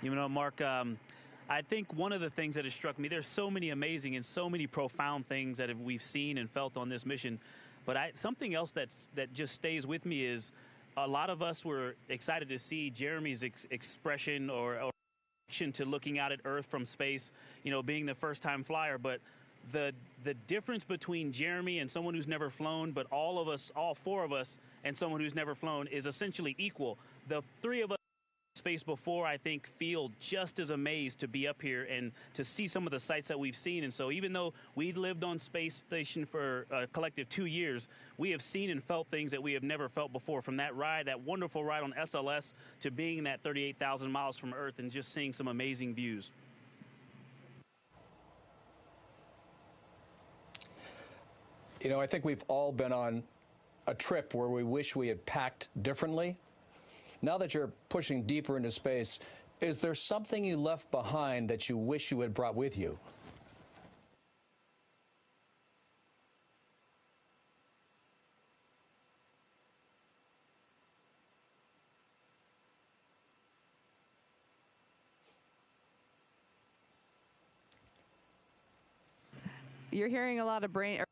You know, Mark, I think one of the things that has struck me, there's so many amazing and so many profound things that we've seen and felt on this mission. But something else that just stays with me is a lot of us were excited to see Jeremy's expression or reaction to looking out at Earth from space, being the first-time flyer. But the difference between Jeremy and someone who's never flown, but all of us, all four of us, and someone who's never flown is essentially equal. The three of us space before, I think, feel just as amazed to be up here and to see some of the sights that we've seen. And so even though we lived on space station for a collective 2 years, we have seen and felt things that we have never felt before, from that ride, that wonderful ride on SLS, to being that 38,000 miles from Earth and just seeing some amazing views. I think we've all been on a trip where we wish we had packed differently. Now that you're pushing deeper into space, is there something you left behind that you wish you had brought with you? You're hearing a lot of brainstorming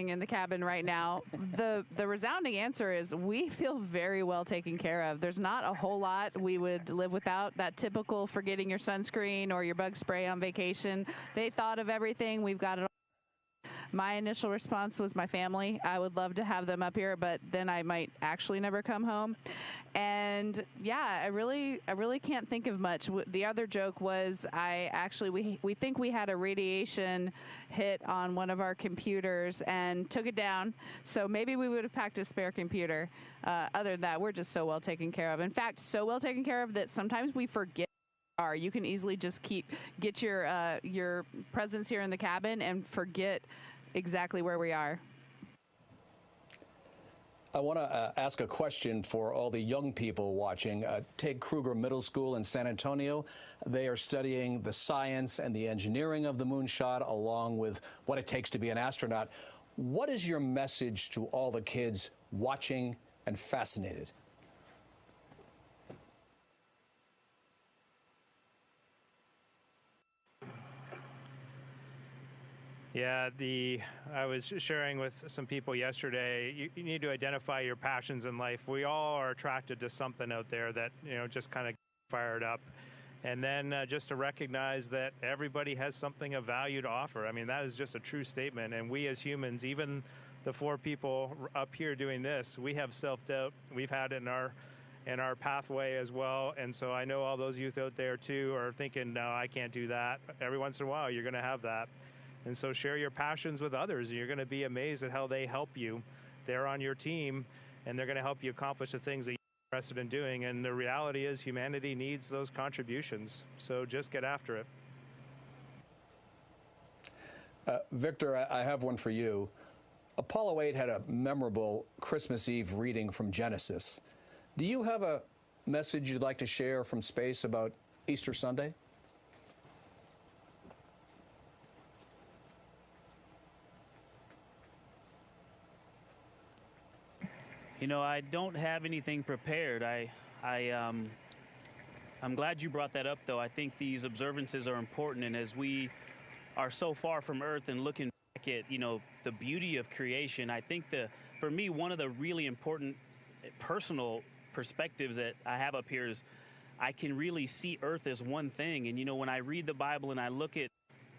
in the cabin right now. The resounding answer is we feel very well taken care of. There's not a whole lot we would live without. That typical forgetting your sunscreen or your bug spray on vacation. They thought of everything. We've got it all. My initial response was my family. I would love to have them up here, but then I might actually never come home. And yeah, I really can't think of much. The other joke was we think we had a radiation hit on one of our computers and took it down. So maybe we would have packed a spare computer. Other than that, we're just so well taken care of. In fact, so well taken care of that sometimes we forget. You can easily just get your presence here in the cabin and forget exactly where we are. I want to ask a question for all the young people watching. Take Kruger Middle School in San Antonio. They are studying the science and the engineering of the moonshot, along with what it takes to be an astronaut. What is your message to all the kids watching and fascinated? Yeah, I was sharing with some people yesterday, you need to identify your passions in life. We all are attracted to something out there that, just kind of fired up. And then just to recognize that everybody has something of value to offer. I mean, that is just a true statement. And we as humans, even the four people up here doing this, we have self-doubt. We've had it in our pathway as well. And so I know all those youth out there too are thinking, no, I can't do that. Every once in a while, you're going to have that. And so share your passions with others, and you're going to be amazed at how they help you. They're on your team, and they're going to help you accomplish the things that you're interested in doing. And the reality is humanity needs those contributions. So just get after it. Victor, I have one for you. Apollo 8 had a memorable Christmas Eve reading from Genesis. Do you have a message you'd like to share from space about Easter Sunday? I don't have anything prepared. I'm glad you brought that up, though. I think these observances are important, and as we are so far from Earth and looking back at, the beauty of creation, I think for me, one of the really important personal perspectives that I have up here is I can really see Earth as one thing. And, you know, when I read the Bible and I look at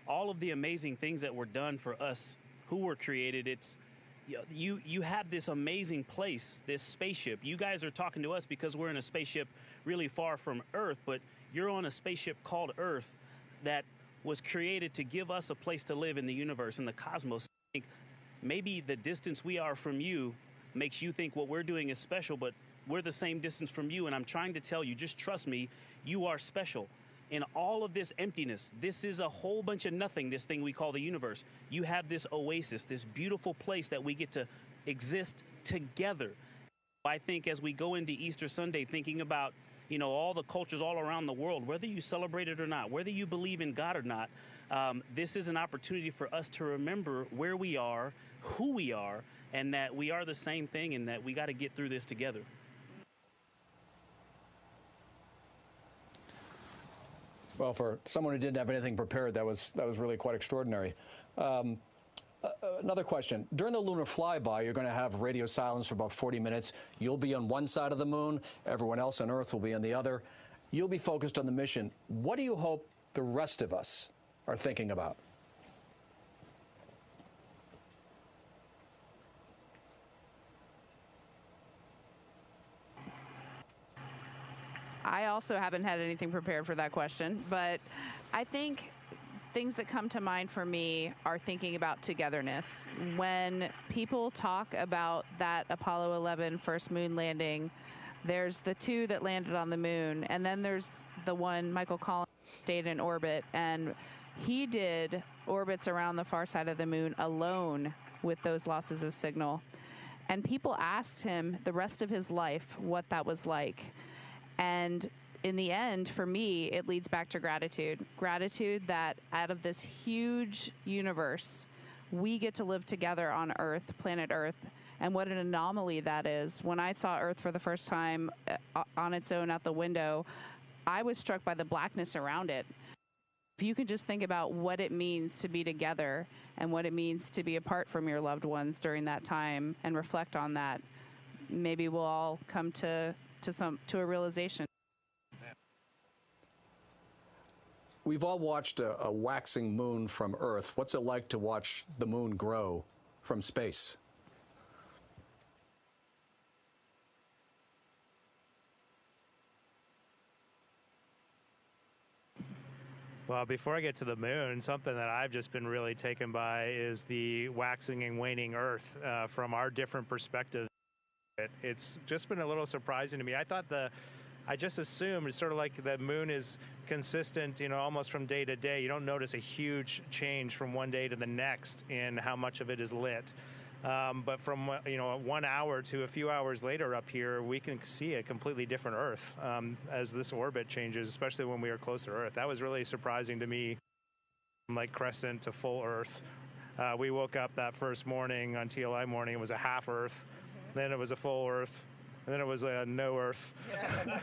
all of the amazing things that were done for us who were created, it's, you have this amazing place, this spaceship. You guys are talking to us because we're in a spaceship really far from Earth, but you're on a spaceship called Earth that was created to give us a place to live in the universe, in the cosmos. I think maybe the distance we are from you makes you think what we're doing is special, but we're the same distance from you, and I'm trying to tell you, just trust me, you are special. In all of this emptiness, this is a whole bunch of nothing, this thing we call the universe. You have this oasis, this beautiful place that we get to exist together. I think as we go into Easter Sunday, thinking about, you know, all the cultures all around the world, whether you celebrate it or not, whether you believe in God or not, this is an opportunity for us to remember where we are, who we are, and that we are the same thing, and that we got to get through this together. Well, for someone who didn't have anything prepared, that was really quite extraordinary. Another question. During the lunar flyby, you're going to have radio silence for about 40 minutes. You'll be on one side of the moon. Everyone else on Earth will be on the other. You'll be focused on the mission. What do you hope the rest of us are thinking about? I also haven't had anything prepared for that question, but I think things that come to mind for me are thinking about togetherness. When people talk about that Apollo 11 first moon landing, there's the two that landed on the moon, and then there's the one, Michael Collins, stayed in orbit, and he did orbits around the far side of the moon alone with those losses of signal. And people asked him the rest of his life what that was like. And in the end, for me, it leads back to gratitude. Gratitude that out of this huge universe, we get to live together on Earth, planet Earth, and what an anomaly that is. When I saw Earth for the first time on its own out the window, I was struck by the blackness around it. If you can just think about what it means to be together and what it means to be apart from your loved ones during that time and reflect on that, maybe we'll all come to a realization. We've all watched a waxing moon from Earth. What's it like to watch the moon grow from space? Well, before I get to the moon, something that I've just been really taken by is the waxing and waning Earth from our different perspectives. It's just been a little surprising to me. I just assumed it's sort of like the moon is consistent, you know, almost from day to day. You don't notice a huge change from one day to the next in how much of it is lit. But from, you know, 1 hour to a few hours later up here, we can see a completely different Earth as this orbit changes, especially when we are close to Earth. That was really surprising to me, from like crescent to full Earth. We woke up that first morning on TLI morning, it was a half Earth. Then it was a full Earth, and then it was a no Earth. Yeah.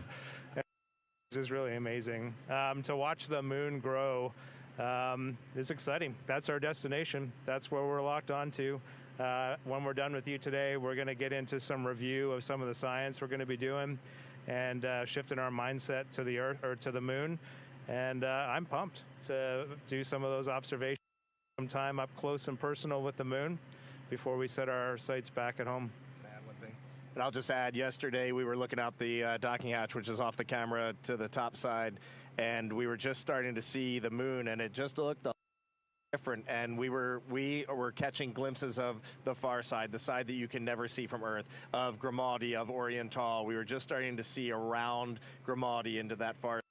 It was really amazing. To watch the moon grow is exciting. That's our destination. That's where we're locked onto. When we're done with you today, we're going to get into some review of some of the science we're going to be doing and shifting our mindset to the Earth or to the moon. And I'm pumped to do some of those observations, some time up close and personal with the moon before we set our sights back at home. And I'll just add, yesterday we were looking out the docking hatch, which is off the camera to the top side, and we were just starting to see the moon, and it just looked different. And we were catching glimpses of the far side, the side that you can never see from Earth, of Grimaldi, of Orion. We were just starting to see around Grimaldi into that far side.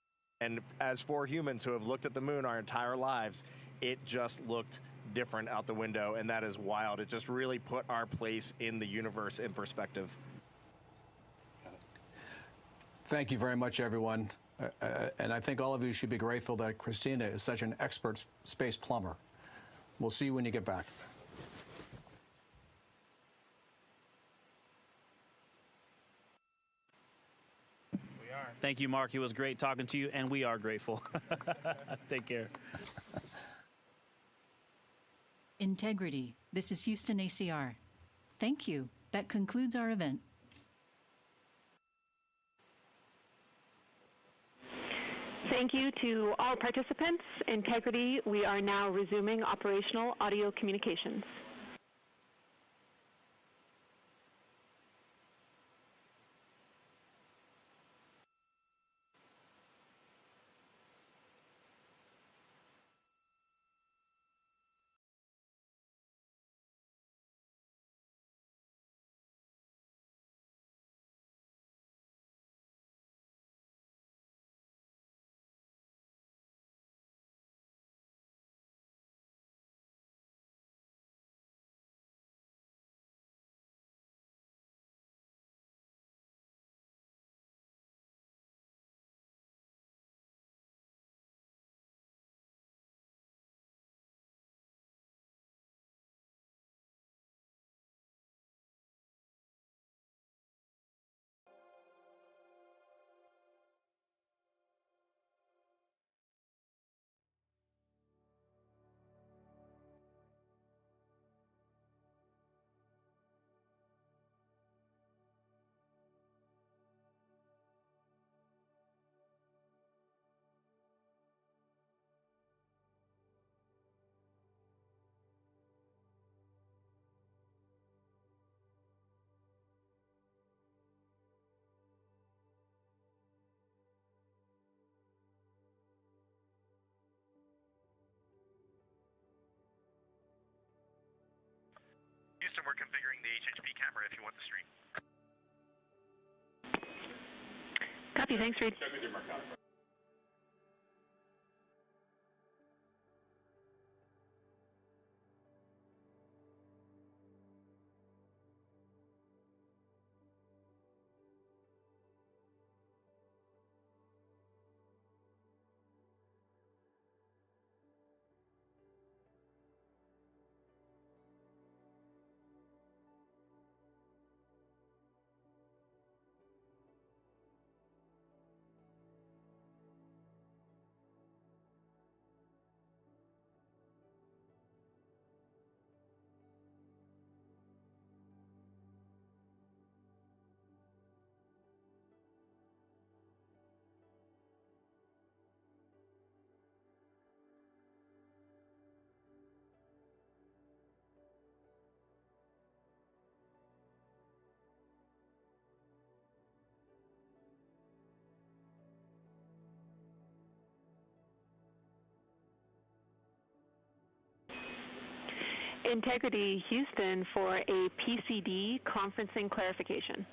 And as for humans who have looked at the moon our entire lives, it just looked different out the window, and that is wild. It just really put our place in the universe in perspective. Thank you very much, everyone. And I think all of you should be grateful that Christina is such an expert space plumber. We'll see you when you get back. We are. Thank you, Mark. It was great talking to you, and we are grateful. Take care. Integrity. This is Houston ACR. Thank you. That concludes our event. Thank you to all participants. Integrity, we are now resuming operational audio communications. Houston, we're configuring the HHP camera if you want the stream. Copy, thanks, Reed. Integrity Houston for a PCD conferencing clarification.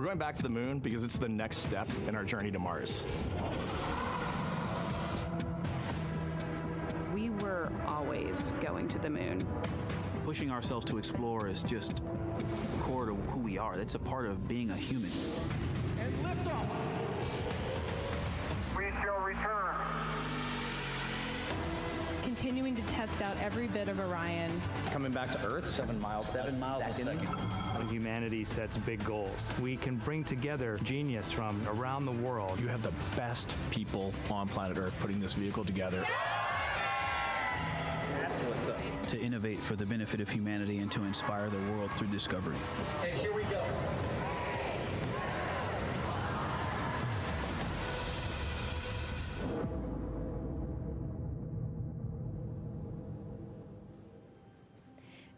going back to the moon because it's the next step in our journey to Mars. We were always going to the moon. Pushing ourselves to explore is just core to who we are. That's a part of being a human. And liftoff. We shall return. Continuing to test out every bit of Orion. Coming back to Earth, 7 miles a second. When humanity sets big goals, we can bring together genius from around the world. You have the best people on planet Earth putting this vehicle together. That's what's up. To innovate for the benefit of humanity and to inspire the world through discovery. And here we go.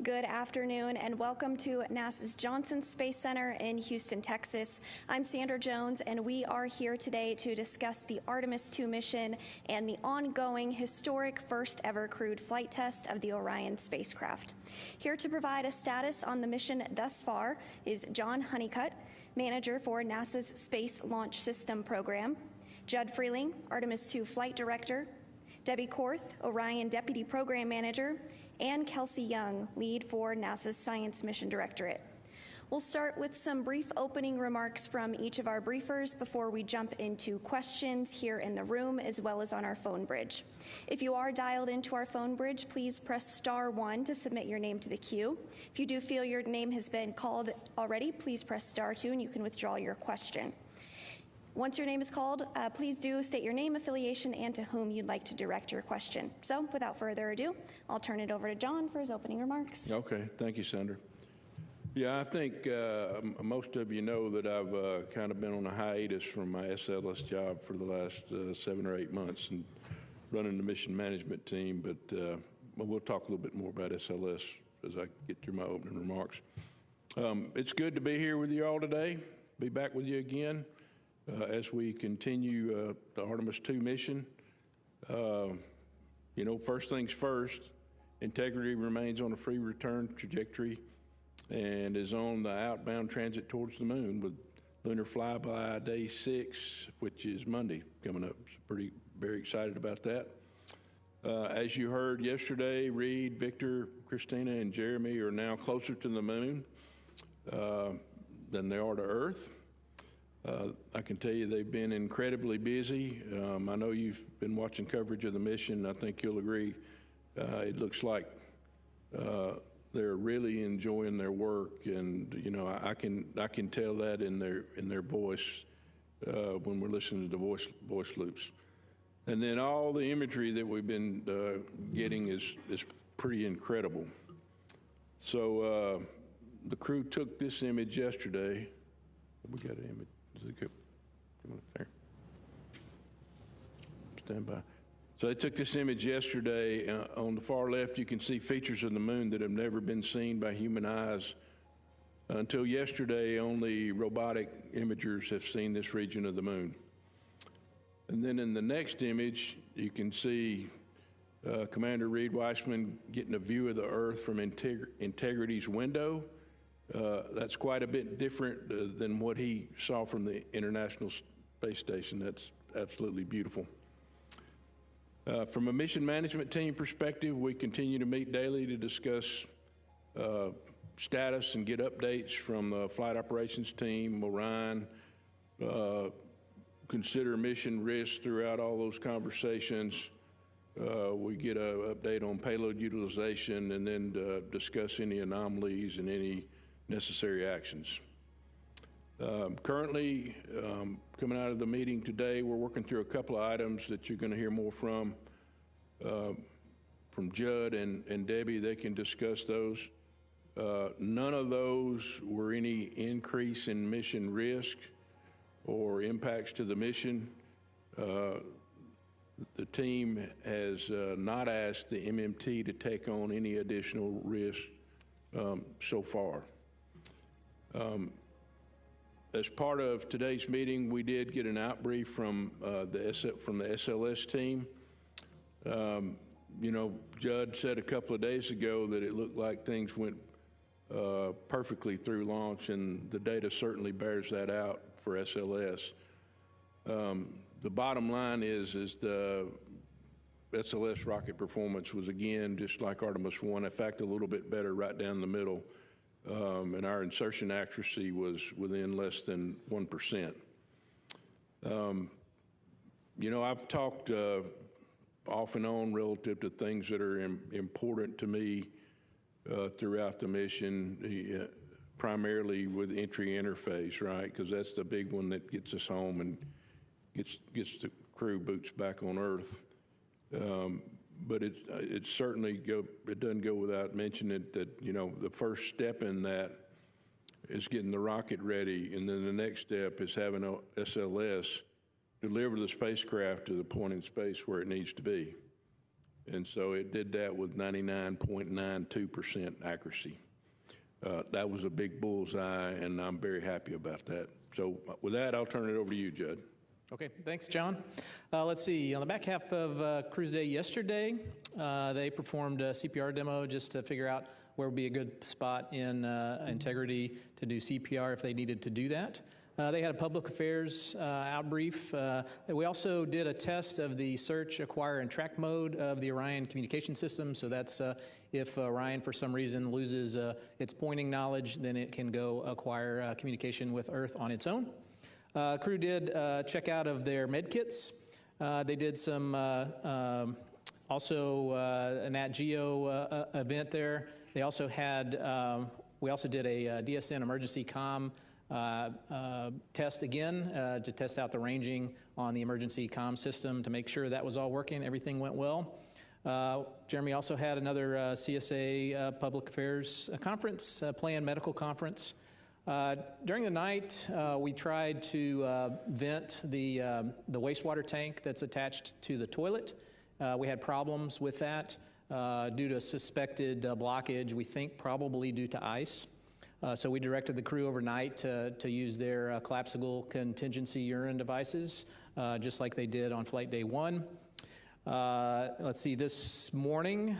Good afternoon and welcome to NASA's Johnson Space Center in Houston, Texas. I'm Sandra Jones and we are here today to discuss the ARTEMIS II mission and the ongoing historic first ever crewed flight test of the Orion spacecraft. Here to provide a status on the mission thus far is John Honeycutt, manager for NASA's Space Launch System program, Judd Freeling, ARTEMIS II flight director, Debbie Korth, Orion deputy program manager, and Kelsey Young, lead for NASA's Science Mission Directorate. We'll start with some brief opening remarks from each of our briefers before we jump into questions here in the room as well as on our phone bridge. If you are dialed into our phone bridge, please press *1 to submit your name to the queue. If you do feel your name has been called already, please press *2 and you can withdraw your question. Once your name is called, please do state your name, affiliation, and to whom you'd like to direct your question. So without further ado, I'll turn it over to John for his opening remarks. Okay, thank you, Sandra. Yeah, I think most of you know that I've kind of been on a hiatus from my SLS job for the last 7 or 8 months and running the mission management team, but we'll talk a little bit more about SLS as I get through my opening remarks. It's good to be here with you all today, be back with you again. As we continue the ARTEMIS II mission. You know, first things first, integrity remains on a free return trajectory and is on the outbound transit towards the moon with lunar flyby day 6, which is Monday coming up. So very excited about that. As you heard yesterday, Reed, Victor, Christina, and Jeremy are now closer to the moon than they are to Earth. I can tell you they've been incredibly busy. I know you've been watching coverage of the mission. I think you'll agree. It looks like they're really enjoying their work, and you know I can tell that in their voice when we're listening to the voice loops. And then all the imagery that we've been getting is pretty incredible. So the crew took this image yesterday. We got an image. Come on up there. Stand by. So they took this image yesterday. On the far left, you can see features of the moon that have never been seen by human eyes. Until yesterday, only robotic imagers have seen this region of the moon. And then in the next image, you can see Commander Reed Weissman getting a view of the Earth from Integrity's window. That's quite a bit different than what he saw from the International Space Station. That's absolutely beautiful. From a mission management team perspective, we continue to meet daily to discuss status and get updates from the flight operations team, Orion, consider mission risk throughout all those conversations. We get an update on payload utilization and then discuss any anomalies and any necessary actions. Currently, coming out of the meeting today, we're working through a couple of items that you're going to hear more from Judd and Debbie. They can discuss those. None of those were any increase in mission risk or impacts to the mission. The team has not asked the MMT to take on any additional risk so far. As part of today's meeting, we did get an outbrief from the SLS team. You know, Judd said a couple of days ago that it looked like things went perfectly through launch, and the data certainly bears that out for SLS. The bottom line is the SLS rocket performance was, again, just like Artemis I, in fact, a little bit better right down the middle, and our insertion accuracy was within less than 1%. You know, I've talked off and on relative to things that are important to me throughout the mission, primarily with entry interface, right? Because that's the big one that gets us home and gets the crew boots back on Earth. But it certainly it doesn't go without mentioning that, you know, the first step in that is getting the rocket ready, and then the next step is having a SLS deliver the spacecraft to the point in space where it needs to be. And so it did that with 99.92% accuracy. That was a big bullseye, and I'm very happy about that. So with that, I'll turn it over to you, Judd. Okay, thanks, John. Let's see, on the back half of Cruise Day yesterday, they performed a CPR demo just to figure out where would be a good spot in integrity to do CPR if they needed to do that. They had a public affairs outbrief. We also did a test of the search, acquire, and track mode of the Orion communication system. So that's if Orion, for some reason, loses its pointing knowledge, then it can go acquire communication with Earth on its own. Crew did check out of their med kits. They did some also a Nat Geo event there. They also had, we also did a DSN emergency comm test again to test out the ranging on the emergency comm system to make sure that was all working, everything went well. Jeremy also had another CSA public affairs conference, planned medical conference. During the night, we tried to vent the wastewater tank that's attached to the toilet. We had problems with that due to a suspected blockage, we think probably due to ice. So we directed the crew overnight to use their collapsible contingency urine devices, just like they did on flight day 1. Let's see, this morning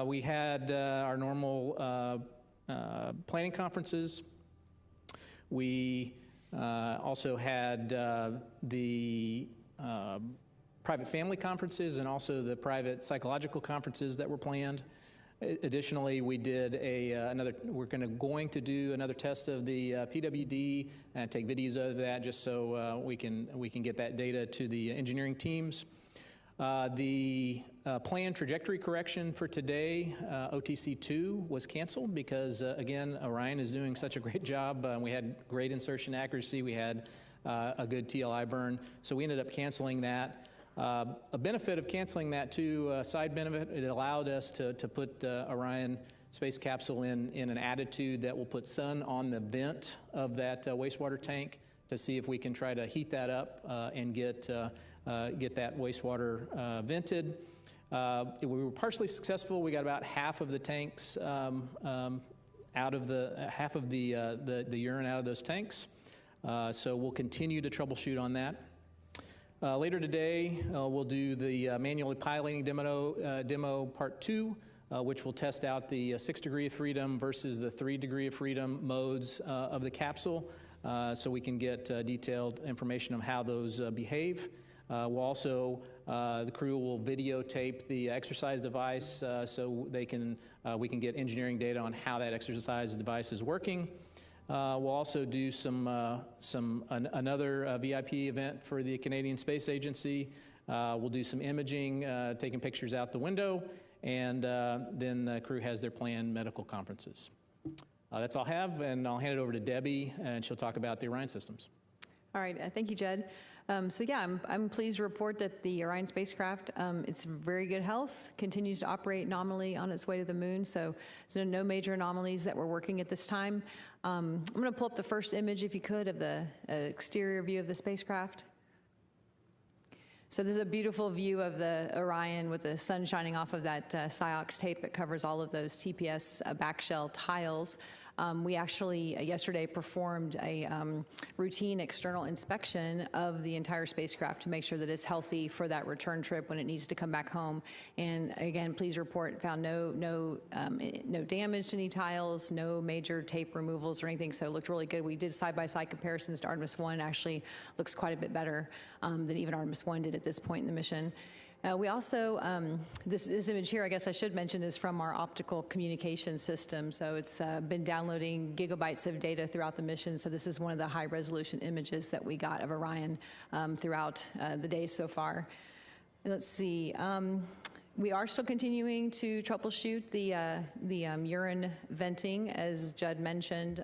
we had our normal planning conferences. We also had the private family conferences and also the private psychological conferences that were planned. Additionally, we did we're going to do another test of the PWD and take videos of that just so we can get that data to the engineering teams. The planned trajectory correction for today, OTC-2, was canceled because, again, Orion is doing such a great job. We had great insertion accuracy. We had a good TLI burn, so we ended up canceling that. A benefit of canceling that, too, a side benefit, it allowed us to put Orion space capsule in an attitude that will put sun on the vent of that wastewater tank to see if we can try to heat that up and get that wastewater vented. We were partially successful. We got about half of the tanks out of half of the urine out of those tanks. So we'll continue to troubleshoot on that. Later today, we'll do the manually piloting demo part 2, which will test out the 6 degree of freedom versus the 3 degree of freedom modes of the capsule, so we can get detailed information on how those behave. We'll also, the crew will videotape the exercise device so we can get engineering data on how that exercise device is working. We'll also do another VIP event for the Canadian Space Agency. We'll do some imaging, taking pictures out the window, and then the crew has their planned medical conferences. That's all I have, and I'll hand it over to Debbie, and she'll talk about the Orion systems. All right, thank you, Judd. So yeah, I'm pleased to report that the Orion spacecraft, it's in very good health, continues to operate nominally on its way to the moon, so no major anomalies that we're working at this time. I'm going to pull up the first image, if you could, of the exterior view of the spacecraft. So this is a beautiful view of the Orion with the sun shining off of that SIOX tape that covers all of those TPS backshell tiles. We actually yesterday performed a routine external inspection of the entire spacecraft to make sure that it's healthy for that return trip when it needs to come back home. And again, please report, found no damage to any tiles, no major tape removals or anything, so it looked really good. We did side-by-side comparisons to Artemis I. Actually looks quite a bit better than even Artemis I did at this point in the mission. We also, this image here, I guess I should mention, is from our optical communication system. So it's been downloading gigabytes of data throughout the mission. So this is one of the high resolution images that we got of Orion throughout the day so far. Let's see. We are still continuing to troubleshoot the urine venting, as Judd mentioned.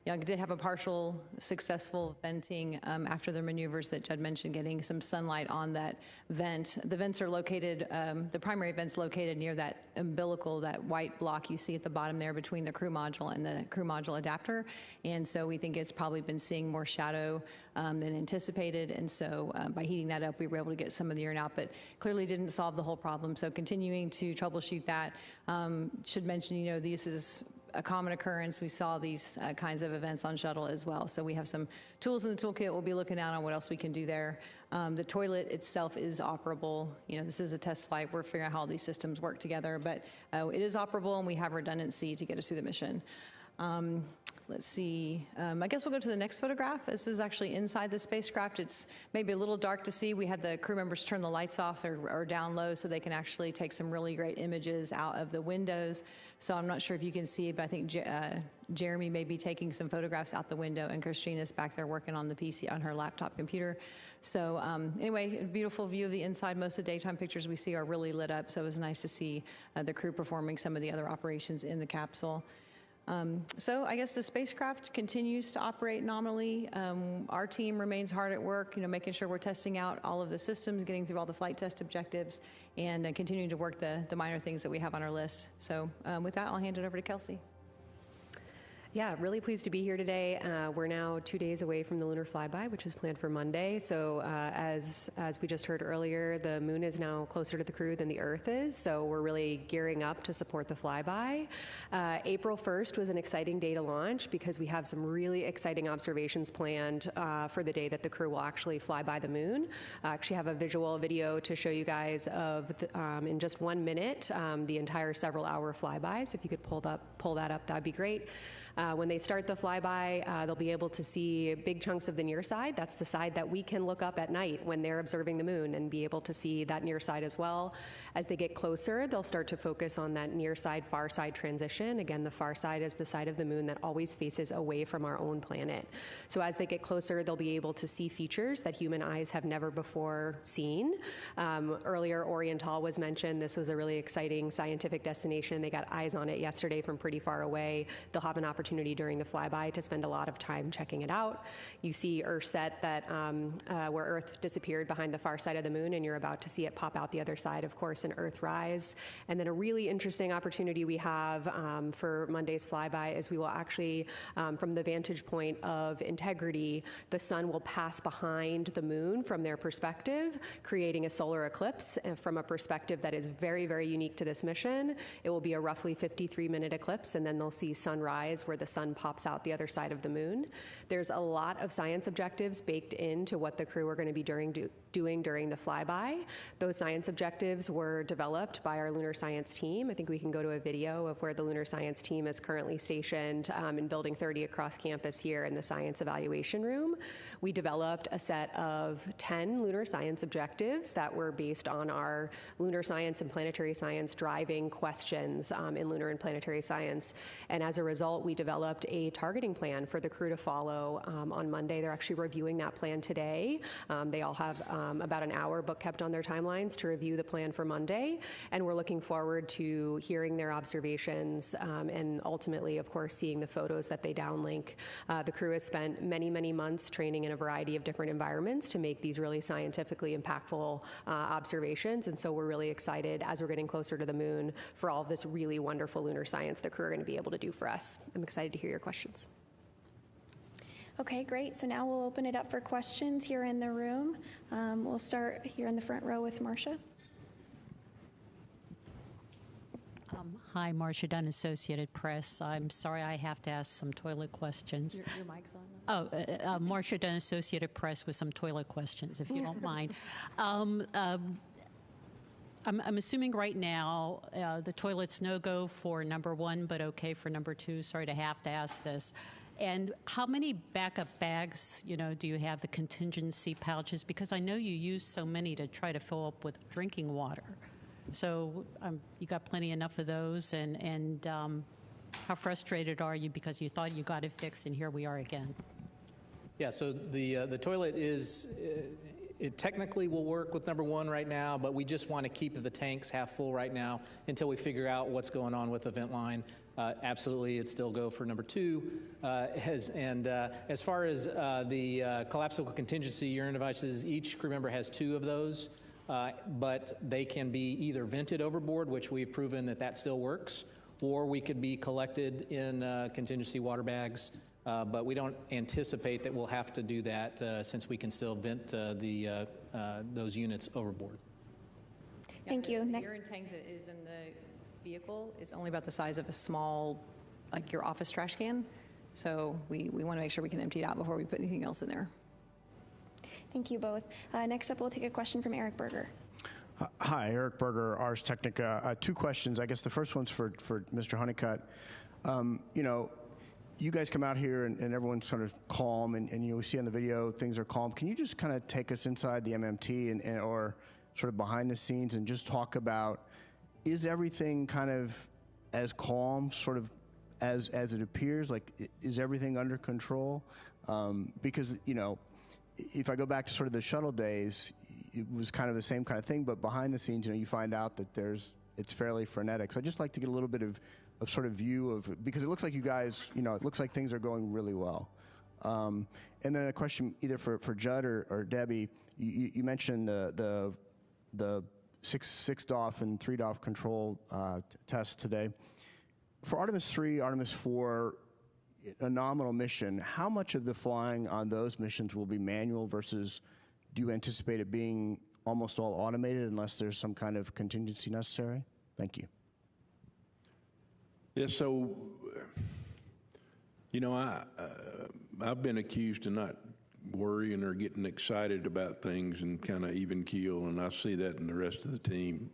I did have a partial successful venting after the maneuvers that Judd mentioned, getting some sunlight on that vent. The vents are located, the primary vent's located near that umbilical, that white block you see at the bottom there between the crew module and the crew module adapter. And so we think it's probably been seeing more shadow than anticipated. And so by heating that up, we were able to get some of the urine out, but clearly didn't solve the whole problem. So continuing to troubleshoot that. Should mention, this is a common occurrence. We saw these kinds of events on shuttle as well. So we have some tools in the toolkit. We'll be looking out on what else we can do there. The toilet itself is operable. This is a test flight. We're figuring out how all these systems work together, but it is operable, and we have redundancy to get us through the mission. Let's see. I guess we'll go to the next photograph. This is actually inside the spacecraft. It's maybe a little dark to see. We had the crew members turn the lights off or down low so they can actually take some really great images out of the windows. So I'm not sure if you can see, but I think Jeremy may be taking some photographs out the window, and Christina's back there working on the PC on her laptop computer. So anyway, a beautiful view of the inside. Most of the daytime pictures we see are really lit up, so it was nice to see the crew performing some of the other operations in the capsule. So I guess the spacecraft continues to operate nominally. Our team remains hard at work, making sure we're testing out all of the systems, getting through all the flight test objectives, and continuing to work the minor things that we have on our list. So with that, I'll hand it over to Kelsey. Yeah, really pleased to be here today. We're now 2 days away from the lunar flyby, which is planned for Monday. So as we just heard earlier, the moon is now closer to the crew than the Earth is. So we're really gearing up to support the flyby. April 1st was an exciting day to launch because we have some really exciting observations planned for the day that the crew will actually fly by the moon. I actually have a visual video to show you guys of, in just 1 minute, the entire several-hour flyby. So if you could pull that up, that'd be great. When they start the flyby, they'll be able to see big chunks of the near side. That's the side that we can look up at night when they're observing the moon, and be able to see that near side as well. As they get closer, they'll start to focus on that near side, far side transition. Again, the far side is the side of the moon that always faces away from our own planet. So as they get closer, they'll be able to see features that human eyes have never before seen. Earlier, Orion was mentioned. This was a really exciting scientific destination. They got eyes on it yesterday from pretty far away. They'll have an opportunity during the flyby to spend a lot of time checking it out. You see Earthset, that where Earth disappeared behind the far side of the moon, and you're about to see it pop out the other side, of course, in Earthrise. And then a really interesting opportunity we have for Monday's flyby is we will actually, from the vantage point of integrity, the sun will pass behind the moon from their perspective, creating a solar eclipse from a perspective that is very, very unique to this mission. It will be a roughly 53-minute eclipse, and then they'll see sunrise where the sun pops out the other side of the moon. There's a lot of science objectives baked into what the crew are going to be doing during the flyby. Those science objectives were developed by our lunar science team. I think we can go to a video of where the lunar science team is currently stationed in Building 30 across campus here in the science evaluation room. We developed a set of 10 lunar science objectives that were based on our lunar science and planetary science driving questions in lunar and planetary science. And as a result, we developed a targeting plan for the crew to follow on Monday. They're actually reviewing that plan today. They all have about an hour book kept on their timelines to review the plan for Monday, and we're looking forward to hearing their observations and ultimately, of course, seeing the photos that they downlink. The crew has spent many, many months training in a variety of different environments to make these really scientifically impactful observations, and so we're really excited as we're getting closer to the moon for all of this really wonderful lunar science the crew are going to be able to do for us. I'm excited to hear your questions. Okay, great. So now we'll open it up for questions here in the room. We'll start here in the front row with Marcia. Hi, Marcia Dunn, Associated Press. I'm sorry I have to ask some toilet questions. Your mic's on. Marcia Dunn, Associated Press, with some toilet questions, if you don't mind. I'm assuming right now the toilet's no-go for number 1, but okay for number 2. Sorry to have to ask this. And how many backup bags, do you have, the contingency pouches? Because I know you use so many to try to fill up with drinking water. So you got plenty enough of those, and how frustrated are you because you thought you got it fixed, and here we are again? Yeah, so the toilet is, it technically will work with number 1 right now, but we just want to keep the tanks half full right now until we figure out what's going on with the vent line. Absolutely, it'd still go for number 2. As far as the collapsible contingency urine devices, each crew member has 2 of those. But they can be either vented overboard, which we've proven that still works, or we could be collected in contingency water bags. But we don't anticipate that we'll have to do that since we can still vent those units overboard. Thank you. The urine tank that is in the vehicle is only about the size of a small, like your office trash can. So we want to make sure we can empty it out before we put anything else in there. Thank you both. Next up, we'll take a question from Eric Berger. Hi, Eric Berger, Ars Technica. 2 questions. I guess the first one's for Mr. Honeycutt. You guys come out here and everyone's sort of calm, and we see on the video things are calm. Can you just kind of take us inside the MMT and or sort of behind the scenes and just talk about, is everything kind of as calm sort of as it appears? Like, is everything under control? Because, if I go back to sort of the shuttle days, it was kind of the same kind of thing, but behind the scenes, you find out that it's fairly frenetic. So I'd just like to get a little bit of sort of view of, because it looks like you guys, it looks like things are going really well. And then a question either for Judd or Debbie. You mentioned the 6 DOF and 3 DOF control tests today. For Artemis III, Artemis IV, a nominal mission, how much of the flying on those missions will be manual versus do you anticipate it being almost all automated unless there's some kind of contingency necessary? Thank you. Yeah, so, I've been accused of not worrying or getting excited about things and kind of even keel, and I see that in the rest of the team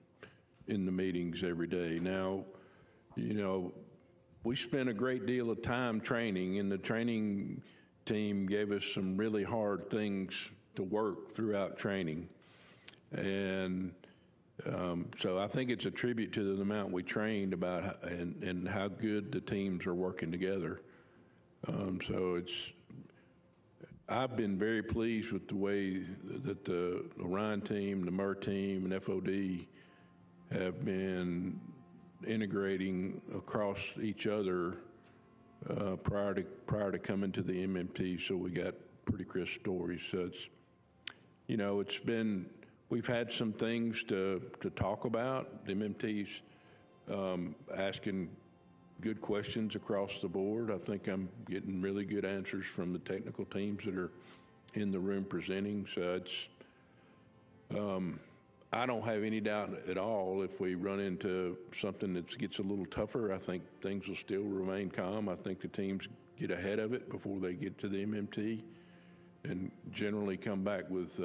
in the meetings every day. Now, we spent a great deal of time training, and the training team gave us some really hard things to work throughout training. And so I think it's a tribute to the amount we trained about and how good the teams are working together. I've been very pleased with the way that the Orion team, the MER team, and FOD have been integrating across each other prior to coming to the MMT, so we got pretty crisp stories. So we've had some things to talk about. The MMT's asking good questions across the board. I think I'm getting really good answers from the technical teams that are in the room presenting. So I don't have any doubt at all if we run into something that gets a little tougher, I think things will still remain calm. I think the teams get ahead of it before they get to the MMT and generally come back with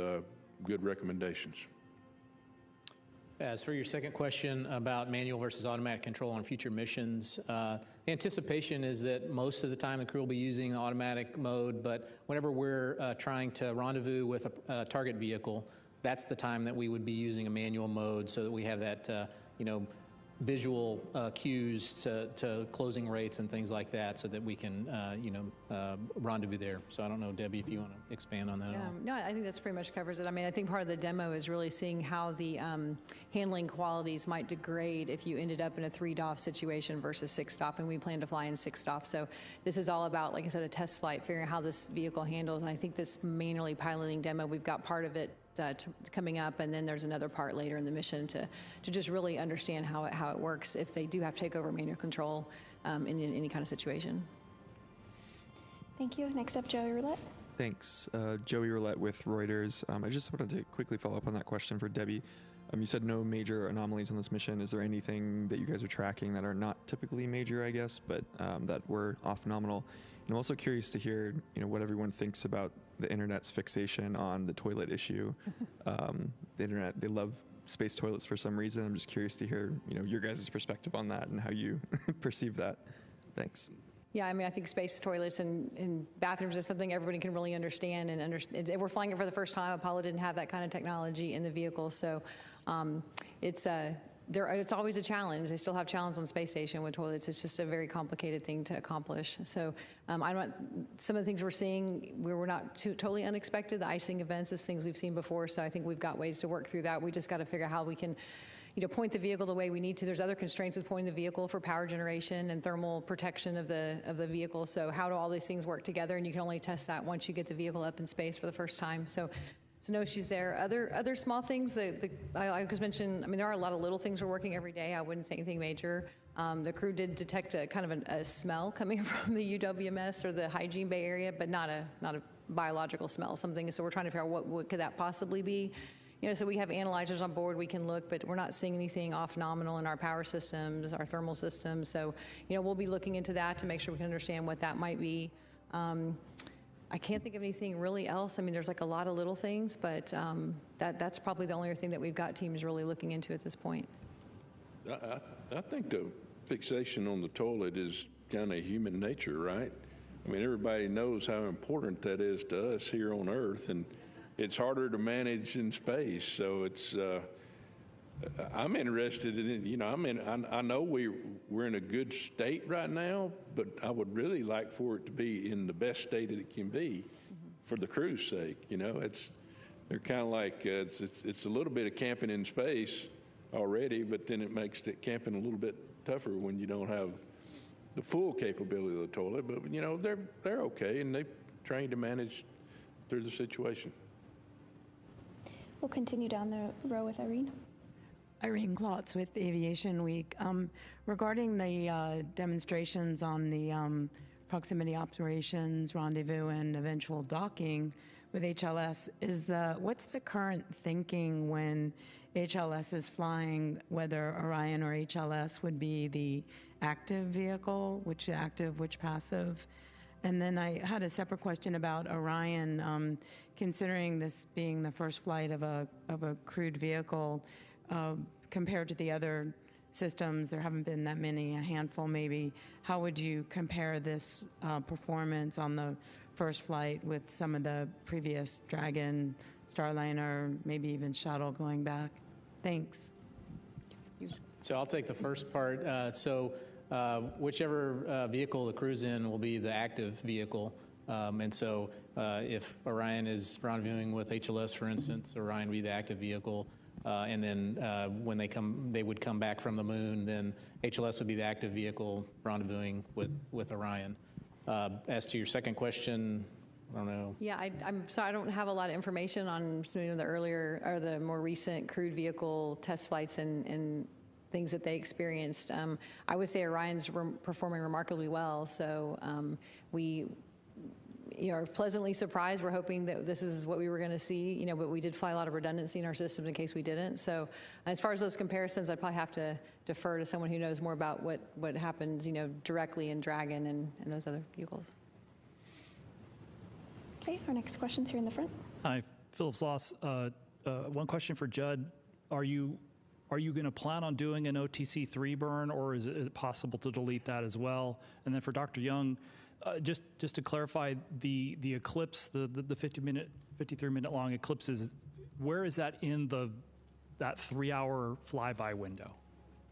good recommendations. As for your second question about manual versus automatic control on future missions, the anticipation is that most of the time the crew will be using automatic mode, but whenever we're trying to rendezvous with a target vehicle, that's the time that we would be using a manual mode so that we have that, visual cues to closing rates and things like that so that we can, rendezvous there. So I don't know, Debbie, if you want to expand on that at all. No, I think that's pretty much covers it. I mean, I think part of the demo is really seeing how the handling qualities might degrade if you ended up in a 3 DOF situation versus 6 DOF, and we plan to fly in 6 DOF. So this is all about, like I said, a test flight, figuring out how this vehicle handles. And I think this manually piloting demo, we've got part of it coming up, and then there's another part later in the mission to just really understand how it works if they do have to take over manual control in any kind of situation. Thank you. Next up, Joey Roulette. Thanks. Joey Roulette with Reuters. I just wanted to quickly follow up on that question for Debbie. You said no major anomalies on this mission. Is there anything that you guys are tracking that are not typically major, I guess, but that were off nominal? And I'm also curious to hear, what everyone thinks about the internet's fixation on the toilet issue. The internet, they love space toilets for some reason. I'm just curious to hear, your guys' perspective on that and how you perceive that. Thanks. Yeah, I think space toilets and bathrooms is something everybody can really understand. And we're flying it for the first time. Apollo didn't have that kind of technology in the vehicle, so it's always a challenge. They still have challenges on the space station with toilets. It's just a very complicated thing to accomplish. So some of the things we're seeing, we were not totally unexpected. The icing events is things we've seen before, so I think we've got ways to work through that. We just got to figure out how we can point the vehicle the way we need to. There's other constraints with pointing the vehicle for power generation and thermal protection of the vehicle. So how do all these things work together? And you can only test that once you get the vehicle up in space for the first time. So no issues there. Other small things, I just mentioned, there are a lot of little things we're working every day. I wouldn't say anything major. The crew did detect a kind of a smell coming from the UWMS or the hygiene bay area, but not a biological smell, something. So we're trying to figure out what could that possibly be. So we have analyzers on board, we can look, but we're not seeing anything off nominal in our power systems, our thermal systems. So, we'll be looking into that to make sure we can understand what that might be. I can't think of anything really else. There's a lot of little things, but that's probably the only thing that we've got teams really looking into at this point. I think the fixation on the toilet is kind of human nature, right? Everybody knows how important that is to us here on Earth, and it's harder to manage in space. So it's, I'm interested in it. I know we're in a good state right now, but I would really like for it to be in the best state that it can be for the crew's sake. They're kind of like, it's a little bit of camping in space already, but then it makes the camping a little bit tougher when you don't have the full capability of the toilet. But, they're okay, and they're trained to manage through the situation. We'll continue down the row with Irene. Irene Klotz with Aviation Week. Regarding the demonstrations on the proximity operations, rendezvous, and eventual docking with HLS, what's the current thinking when HLS is flying, whether Orion or HLS would be the active vehicle, which active, which passive? And then I had a separate question about Orion, considering this being the first flight of a crewed vehicle, compared to the other systems. There haven't been that many, a handful maybe. How would you compare this performance on the first flight with some of the previous Dragon, Starliner, maybe even Shuttle going back? Thanks. So I'll take the first part. Whichever vehicle the crew's in will be the active vehicle. And so if Orion is rendezvousing with HLS, for instance, Orion would be the active vehicle. And then when they would come back from the moon, then HLS would be the active vehicle rendezvousing with Orion. As to your second question, I don't know. Yeah, I'm sorry, I don't have a lot of information on the earlier or the more recent crewed vehicle test flights and things that they experienced. I would say Orion's performing remarkably well. So we are pleasantly surprised. We're hoping that this is what we were going to see, but we did fly a lot of redundancy in our systems in case we didn't. So as far as those comparisons, I'd probably have to defer to someone who knows more about what happens, directly in Dragon and those other vehicles. Okay, our next question's here in the front. Hi, Philip Sloss. One question for Judd. Are you going to plan on doing an OTC-3 burn, or is it possible to delete that as well? And then for Dr. Young, just to clarify, the eclipse, the 53-minute long eclipses, where is that in that 3-hour flyby window?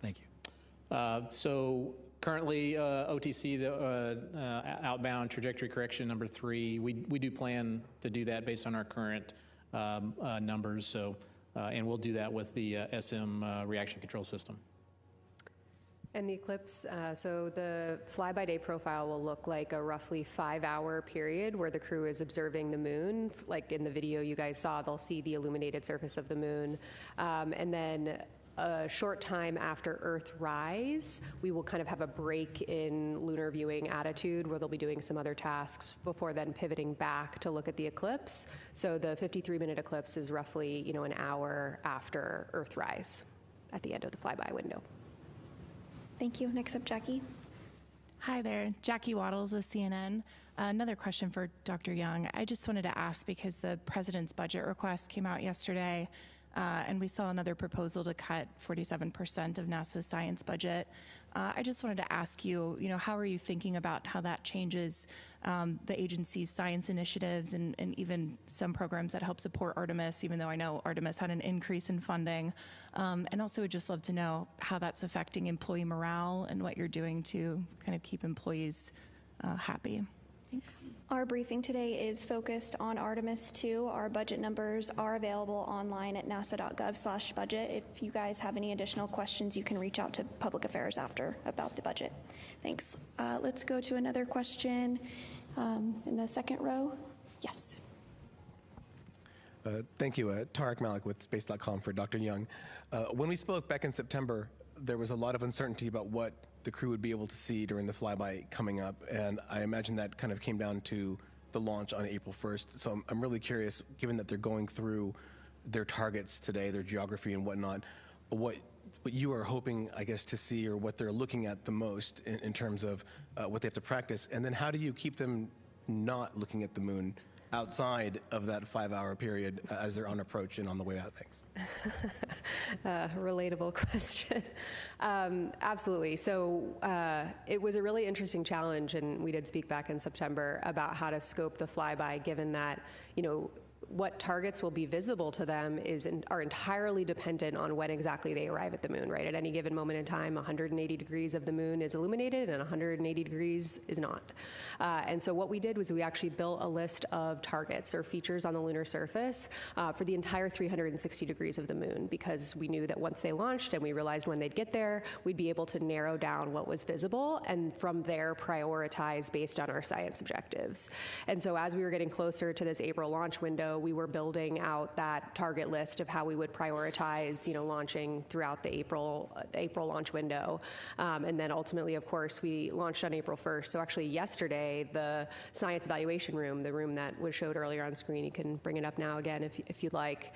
Thank you. So currently, OTC, the outbound trajectory correction number 3, we do plan to do that based on our current numbers. So. And we'll do that with the SM reaction control system. And the eclipse, so the fly-by-day profile will look like a roughly 5-hour period where the crew is observing the moon. Like in the video you guys saw, they'll see the illuminated surface of the moon. And then a short time after Earthrise, we will kind of have a break in lunar viewing attitude where they'll be doing some other tasks before then pivoting back to look at the eclipse. So the 53-minute eclipse is roughly, an hour after Earthrise at the end of the flyby window. Thank you. Next up, Jackie. Hi there, Jackie Waddles with CNN. Another question for Dr. Young. I just wanted to ask, because the president's budget request came out yesterday, and we saw another proposal to cut 47% of NASA's science budget. I just wanted to ask you, how are you thinking about how that changes the agency's science initiatives and even some programs that help support Artemis, even though I know Artemis had an increase in funding. And also would just love to know how that's affecting employee morale and what you're doing to kind of keep employees happy. Thanks. Our briefing today is focused on Artemis II. Our budget numbers are available online at nasa.gov/budget. If you guys have any additional questions, you can reach out to Public Affairs after about the budget. Thanks. Let's go to another question in the second row. Yes. Thank you. Tarek Malik with Space.com for Dr. Young. When we spoke back in September, there was a lot of uncertainty about what the crew would be able to see during the flyby coming up, and I imagine that kind of came down to the launch on April 1st. So I'm really curious, given that they're going through their targets today, their geography and whatnot, what you are hoping, I guess, to see, or what they're looking at the most in terms of what they have to practice, and then how do you keep them not looking at the moon outside of that 5-hour period as they're on approach and on the way out? Thanks. Relatable question. Absolutely. So it was a really interesting challenge, and we did speak back in September about how to scope the flyby, given that, what targets will be visible to them are entirely dependent on when exactly they arrive at the moon, right? At any given moment in time, 180 degrees of the moon is illuminated and 180 degrees is not. And so what we did was we actually built a list of targets or features on the lunar surface for the entire 360 degrees of the moon, because we knew that once they launched and we realized when they'd get there, we'd be able to narrow down what was visible and from there prioritize based on our science objectives. And so as we were getting closer to this April launch window, we were building out that target list of how we would prioritize, launching throughout the April launch window. And then ultimately, of course, we launched on April 1st. So actually yesterday, the science evaluation room, the room that was showed earlier on screen, you can bring it up now again if you'd like,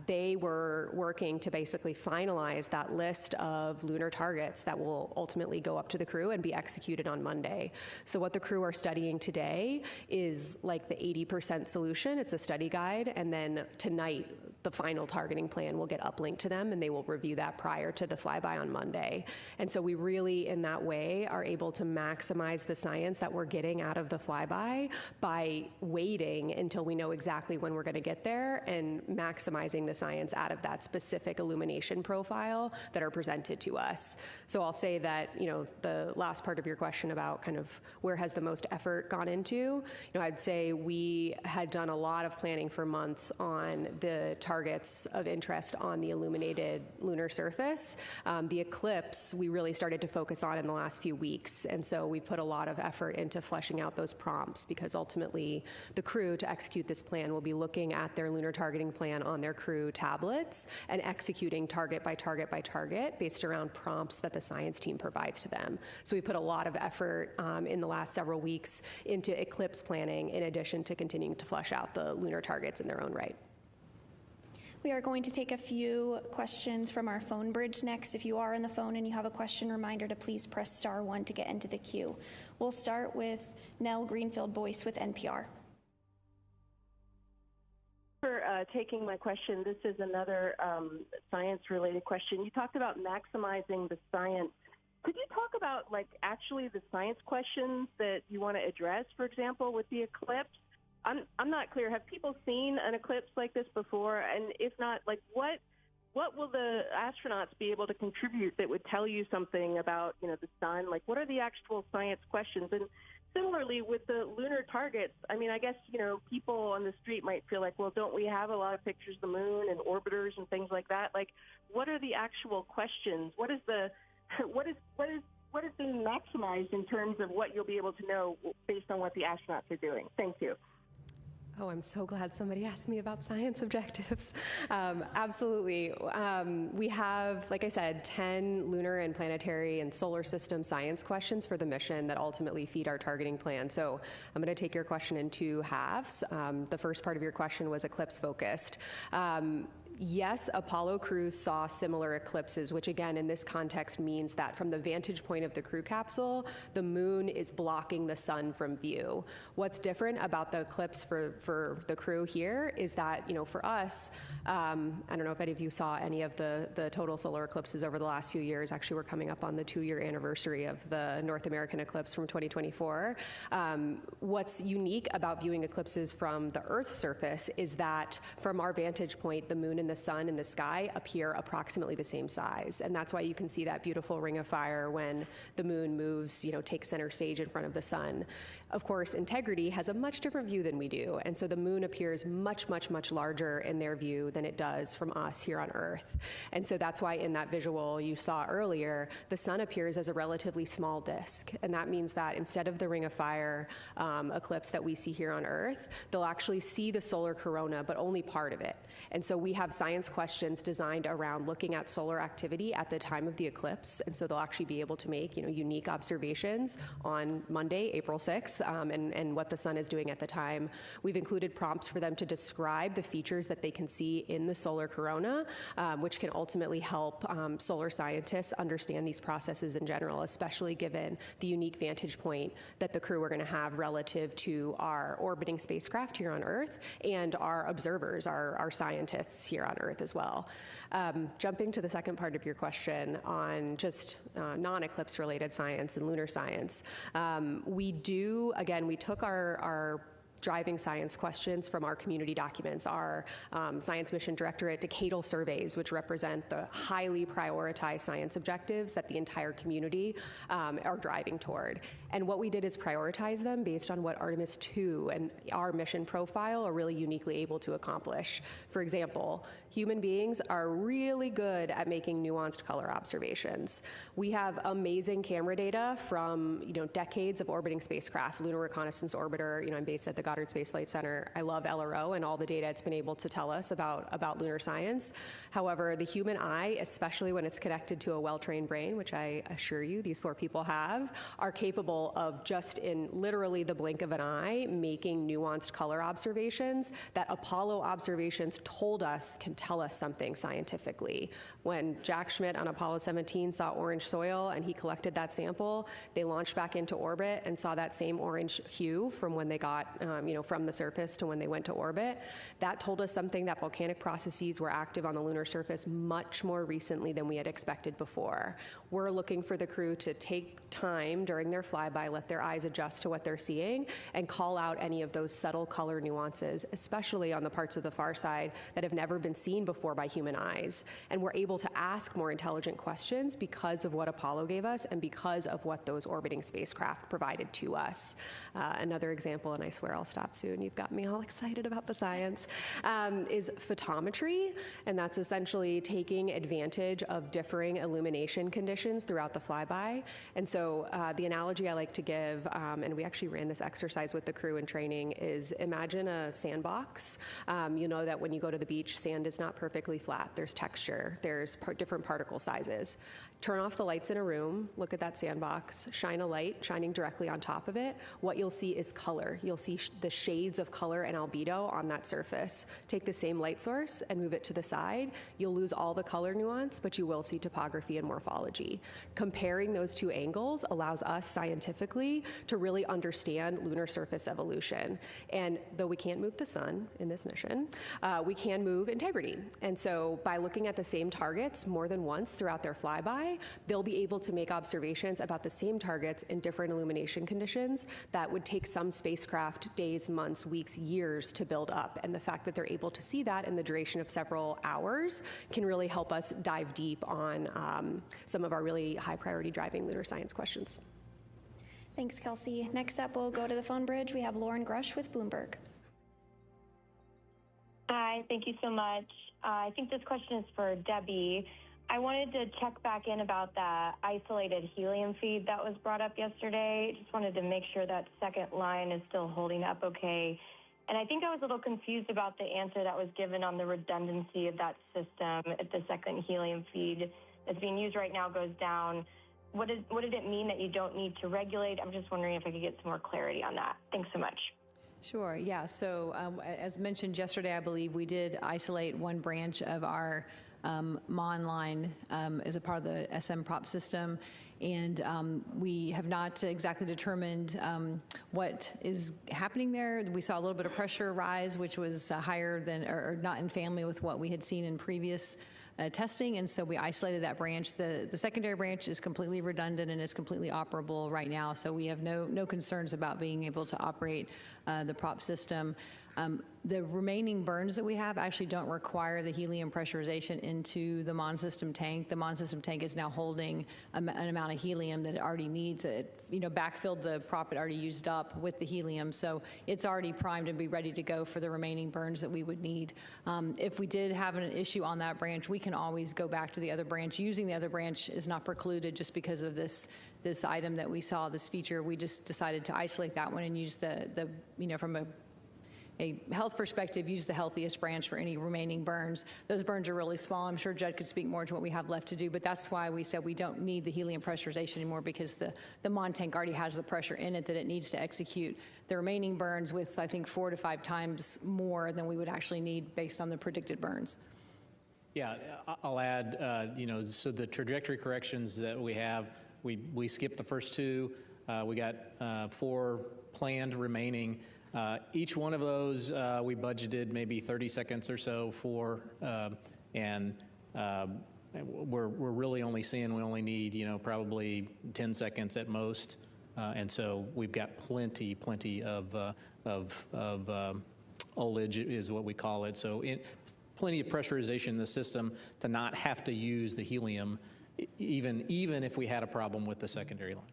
they were working to basically finalize that list of lunar targets that will ultimately go up to the crew and be executed on Monday. So what the crew are studying today is like the 80% solution. It's a study guide, and then tonight the final targeting plan will get uplinked to them, and they will review that prior to the flyby on Monday. And so we really, in that way, are able to maximize the science that we're getting out of the flyby by waiting until we know exactly when we're going to get there and maximizing the science out of that specific illumination profile that are presented to us. So I'll say that, the last part of your question about kind of where has the most effort gone into, I'd say we had done a lot of planning for months on the targets of interest on the illuminated lunar surface. The eclipse, we really started to focus on in the last few weeks. And so we put a lot of effort into fleshing out those prompts, because ultimately the crew, to execute this plan, will be looking at their lunar targeting plan on their crew tablets and executing target by target by target based around prompts that the science team provides to them. So we put a lot of effort in the last several weeks into eclipse planning, in addition to continuing to flesh out the lunar targets in their own right. We are going to take a few questions from our phone bridge next. If you are on the phone and you have a question, reminder to please press *1 to get into the queue. We'll start with Nell Greenfield-Boyce with NPR. For taking my question. This is another science-related question. You talked about maximizing the science. Could you talk about, actually the science questions that you want to address, for example, with the eclipse? I'm not clear. Have people seen an eclipse like this before? And if not, what will the astronauts be able to contribute that would tell you something about, the sun? What are the actual science questions? And similarly, with the lunar targets, I guess, people on the street might feel like, well, don't we have a lot of pictures of the moon and orbiters and things like that? What are the actual questions? What is being maximized in terms of what you'll be able to know based on what the astronauts are doing? Thank you. Oh, I'm so glad somebody asked me about science objectives. Absolutely. We have, like I said, 10 lunar and planetary and solar system science questions for the mission that ultimately feed our targeting plan. So I'm going to take your question in two halves. The first part of your question was eclipse focused. Yes, Apollo crews saw similar eclipses, which again, in this context, means that from the vantage point of the crew capsule, the moon is blocking the sun from view. What's different about the eclipse for the crew here is that, for us, I don't know if any of you saw any of the total solar eclipses over the last few years. Actually, we're coming up on the 2-year anniversary of the North American eclipse from 2024. What's unique about viewing eclipses from the Earth's surface is that from our vantage point, the moon and the sun in the sky appear approximately the same size. And that's why you can see that beautiful ring of fire when the moon moves, takes center stage in front of the sun. Of course, Integrity has a much different view than we do. And so the moon appears much, much, much larger in their view than it does from us here on Earth. And so that's why in that visual you saw earlier, the sun appears as a relatively small disk. And that means that instead of the ring of fire eclipse that we see here on Earth, they'll actually see the solar corona, but only part of it. And so we have science questions designed around looking at solar activity at the time of the eclipse. And so they'll actually be able to make unique observations on Monday, April 6th, and what the sun is doing at the time. We've included prompts for them to describe the features that they can see in the solar corona, which can ultimately help solar scientists understand these processes in general, especially given the unique vantage point that the crew are going to have relative to our orbiting spacecraft here on Earth and our observers, our scientists here on Earth as well. Jumping to the second part of your question on just non-eclipse related science and lunar science, we took our driving science questions from our community documents, our Science Mission Directorate decadal surveys, which represent the highly prioritized science objectives that the entire community are driving toward. And what we did is prioritize them based on what Artemis II and our mission profile are really uniquely able to accomplish. For example, human beings are really good at making nuanced color observations. We have amazing camera data from decades of orbiting spacecraft, Lunar Reconnaissance Orbiter. I'm based at the Goddard Space Flight Center. I love LRO and all the data it's been able to tell us about lunar science. However, the human eye, especially when it's connected to a well-trained brain, which I assure you these 4 people have, are capable of just in literally the blink of an eye making nuanced color observations that Apollo observations told us can tell us something scientifically. When Jack Schmitt on Apollo 17 saw orange soil and he collected that sample, they launched back into orbit and saw that same orange hue from when they got, from the surface to when they went to orbit. That told us something that volcanic processes were active on the lunar surface much more recently than we had expected before. We're looking for the crew to take time during their flyby, let their eyes adjust to what they're seeing, and call out any of those subtle color nuances, especially on the parts of the far side that have never been seen before by human eyes. And we're able to ask more intelligent questions because of what Apollo gave us and because of what those orbiting spacecraft provided to us. Another example, and I swear I'll stop soon, you've got me all excited about the science, is photometry. And that's essentially taking advantage of differing illumination conditions throughout the flyby. And so the analogy I like to give, and we actually ran this exercise with the crew in training, is imagine a sandbox. You know that when you go to the beach, sand is not perfectly flat. There's texture, there's different particle sizes. Turn off the lights in a room, look at that sandbox, shine a light shining directly on top of it. What you'll see is color. You'll see the shades of color and albedo on that surface. Take the same light source and move it to the side. You'll lose all the color nuance, but you will see topography and morphology. Comparing those two angles allows us scientifically to really understand lunar surface evolution. And though we can't move the sun in this mission, we can move Integrity. And so by looking at the same targets more than once throughout their flyby, they'll be able to make observations about the same targets in different illumination conditions that would take some spacecraft days, months, weeks, years to build up. And the fact that they're able to see that in the duration of several hours can really help us dive deep on some of our really high priority driving lunar science questions. Thanks, Kelsey. Next up, we'll go to the phone bridge. We have Lauren Grush with Bloomberg. Hi, thank you so much. I think this question is for Debbie. I wanted to check back in about that isolated helium feed that was brought up yesterday. Just wanted to make sure that second line is still holding up okay. And I think I was a little confused about the answer that was given on the redundancy of that system if the second helium feed that's being used right now goes down. What did it mean that you don't need to regulate? I'm just wondering if I could get some more clarity on that. Thanks so much. Sure, yeah. So as mentioned yesterday, I believe we did isolate one branch of our MON line as a part of the SM prop system. And we have not exactly determined what is happening there. We saw a little bit of pressure rise, which was higher than, or not in family with what we had seen in previous testing, and so we isolated that branch. The secondary branch is completely redundant and is completely operable right now, so we have no concerns about being able to operate the prop system. The remaining burns that we have actually don't require the helium pressurization into the MON system tank. The MON system tank is now holding an amount of helium that it already needs. It backfilled the prop it already used up with the helium, so it's already primed and be ready to go for the remaining burns that we would need. If we did have an issue on that branch, we can always go back to the other branch. Using the other branch is not precluded just because of this item that we saw, this feature. We just decided to isolate that one and use the from a health perspective, use the healthiest branch for any remaining burns. Those burns are really small. I'm sure Judd could speak more to what we have left to do, but that's why we said we don't need the helium pressurization anymore, because the MON tank already has the pressure in it that it needs to execute the remaining burns with, I think, 4 to 5 times more than we would actually need based on the predicted burns. Yeah, I'll add, so the trajectory corrections that we have, we skipped the first 2. We got 4 planned remaining. Each one of those we budgeted maybe 30 seconds or so for, and we're really only seeing we only need probably 10 seconds at most, and so we've got plenty of ullage is what we call it. So plenty of pressurization in the system to not have to use the helium, even if we had a problem with the secondary line.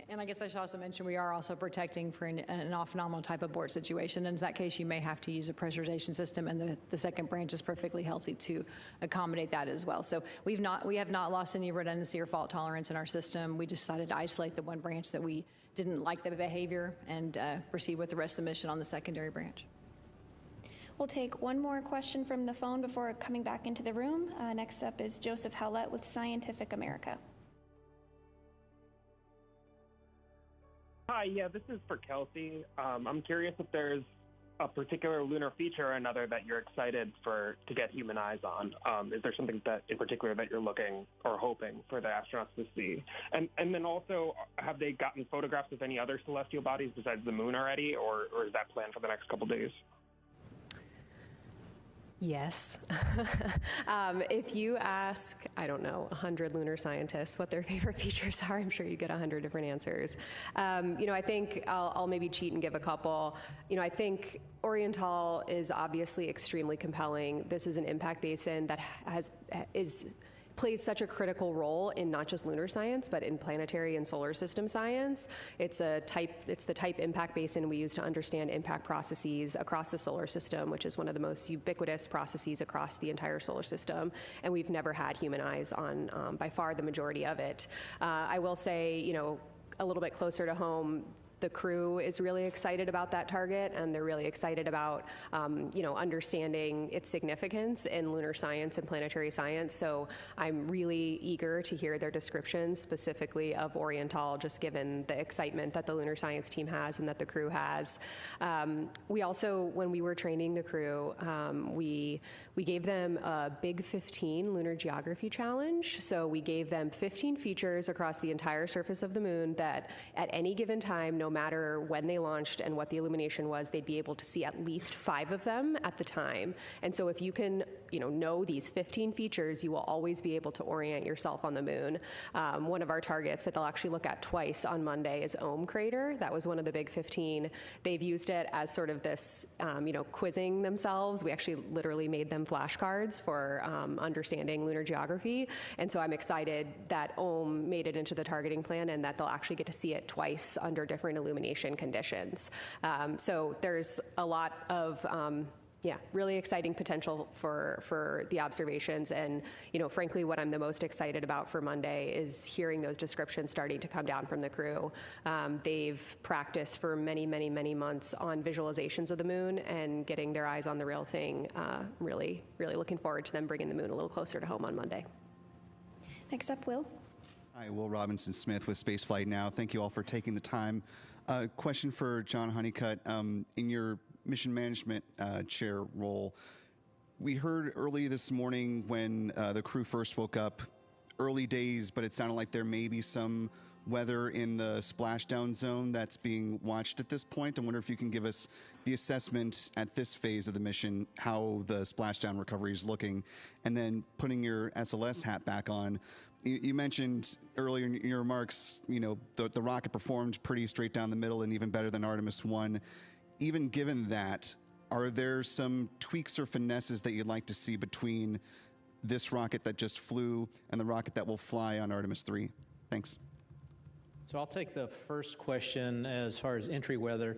And I guess I should also mention we are also protecting for an off-nominal type of board situation. In that case, you may have to use a pressurization system, and the second branch is perfectly healthy to accommodate that as well. So we have not lost any redundancy or fault tolerance in our system. We decided to isolate the one branch that we didn't like the behavior and proceed with the rest of the mission on the secondary branch. We'll take one more question from the phone before coming back into the room. Next up is Joseph Howlett with Scientific America. Hi, yeah, this is for Kelsey. I'm curious if there's a particular lunar feature or another that you're excited to get human eyes on. Is there something that in particular that you're looking or hoping for the astronauts to see? And then also, have they gotten photographs of any other celestial bodies besides the moon already, or is that planned for the next couple days? Yes. If you ask, 100 lunar scientists what their favorite features are, I'm sure you get 100 different answers. I think I'll maybe cheat and give a couple. I think Oriental is obviously extremely compelling. This is an impact basin that plays such a critical role in not just lunar science, but in planetary and solar system science. It's the type impact basin we use to understand impact processes across the solar system, which is one of the most ubiquitous processes across the entire solar system. And we've never had human eyes on, by far, the majority of it. I will say, a little bit closer to home, the crew is really excited about that target, and they're really excited about, understanding its significance in lunar science and planetary science. So I'm really eager to hear their descriptions specifically of Oriental, just given the excitement that the lunar science team has and that the crew has. We also, when we were training the crew, we gave them a Big 15 lunar geography challenge. So we gave them 15 features across the entire surface of the moon that at any given time, no matter when they launched and what the illumination was, they'd be able to see at least 5 of them at the time. And so if you can, know these 15 features, you will always be able to orient yourself on the moon. One of our targets that they'll actually look at twice on Monday is Ohm Crater. That was one of the Big 15. They've used it as sort of this, quizzing themselves. We actually literally made them flashcards for understanding lunar geography. And so I'm excited that Ohm made it into the targeting plan and that they'll actually get to see it twice under different illumination conditions. So there's a lot of Yeah, really exciting potential for the observations. And, frankly, what I'm the most excited about for Monday is hearing those descriptions starting to come down from the crew. They've practiced for many, many, many months on visualizations of the moon and getting their eyes on the real thing. Really, really looking forward to them bringing the moon a little closer to home on Monday. Next up, Will. Hi, Will Robinson-Smith with Spaceflight Now. Thank you all for taking the time. Question for John Honeycutt. In your mission management chair role, we heard early this morning when the crew first woke up, early days, but it sounded like there may be some weather in the splashdown zone that's being watched at this point. I wonder if you can give us the assessment at this phase of the mission, how the splashdown recovery is looking, and then putting your SLS hat back on. You mentioned earlier in your remarks, the rocket performed pretty straight down the middle and even better than Artemis I. Even given that, are there some tweaks or finesses that you'd like to see between this rocket that just flew and the rocket that will fly on Artemis III? Thanks. So I'll take the first question as far as entry weather.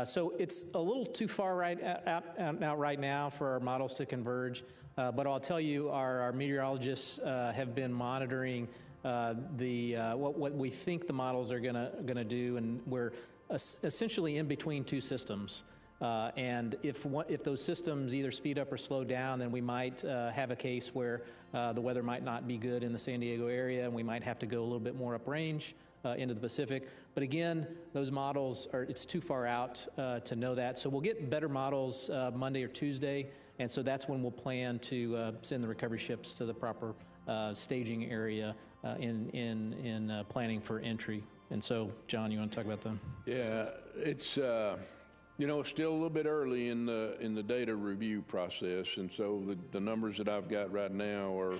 So it's a little too far out right now for our models to converge, but I'll tell you our meteorologists have been monitoring what we think the models are gonna do, and we're essentially in between two systems. And if those systems either speed up or slow down, then we might have a case where the weather might not be good in the San Diego area, and we might have to go a little bit more uprange into the Pacific. But again, those models it's too far out to know that. So we'll get better models Monday or Tuesday, and so that's when we'll plan to send the recovery ships to the proper staging area in planning for entry. And so, John, you want to talk about them? Yeah, it's still a little bit early in the data review process, and so the numbers that I've got right now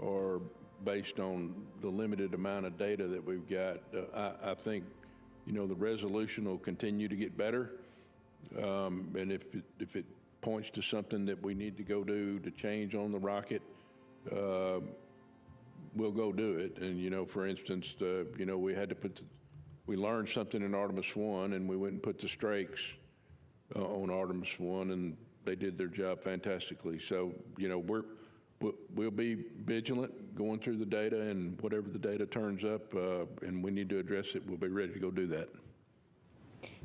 are based on the limited amount of data that we've got. I think the resolution will continue to get better, and if it points to something that we need to go do to change on the rocket, we'll go do it. And, for instance, we learned something in Artemis I, and we went and put the strakes on Artemis I, and they did their job fantastically. So, we'll be vigilant going through the data, and whatever the data turns up and we need to address it, we'll be ready to go do that.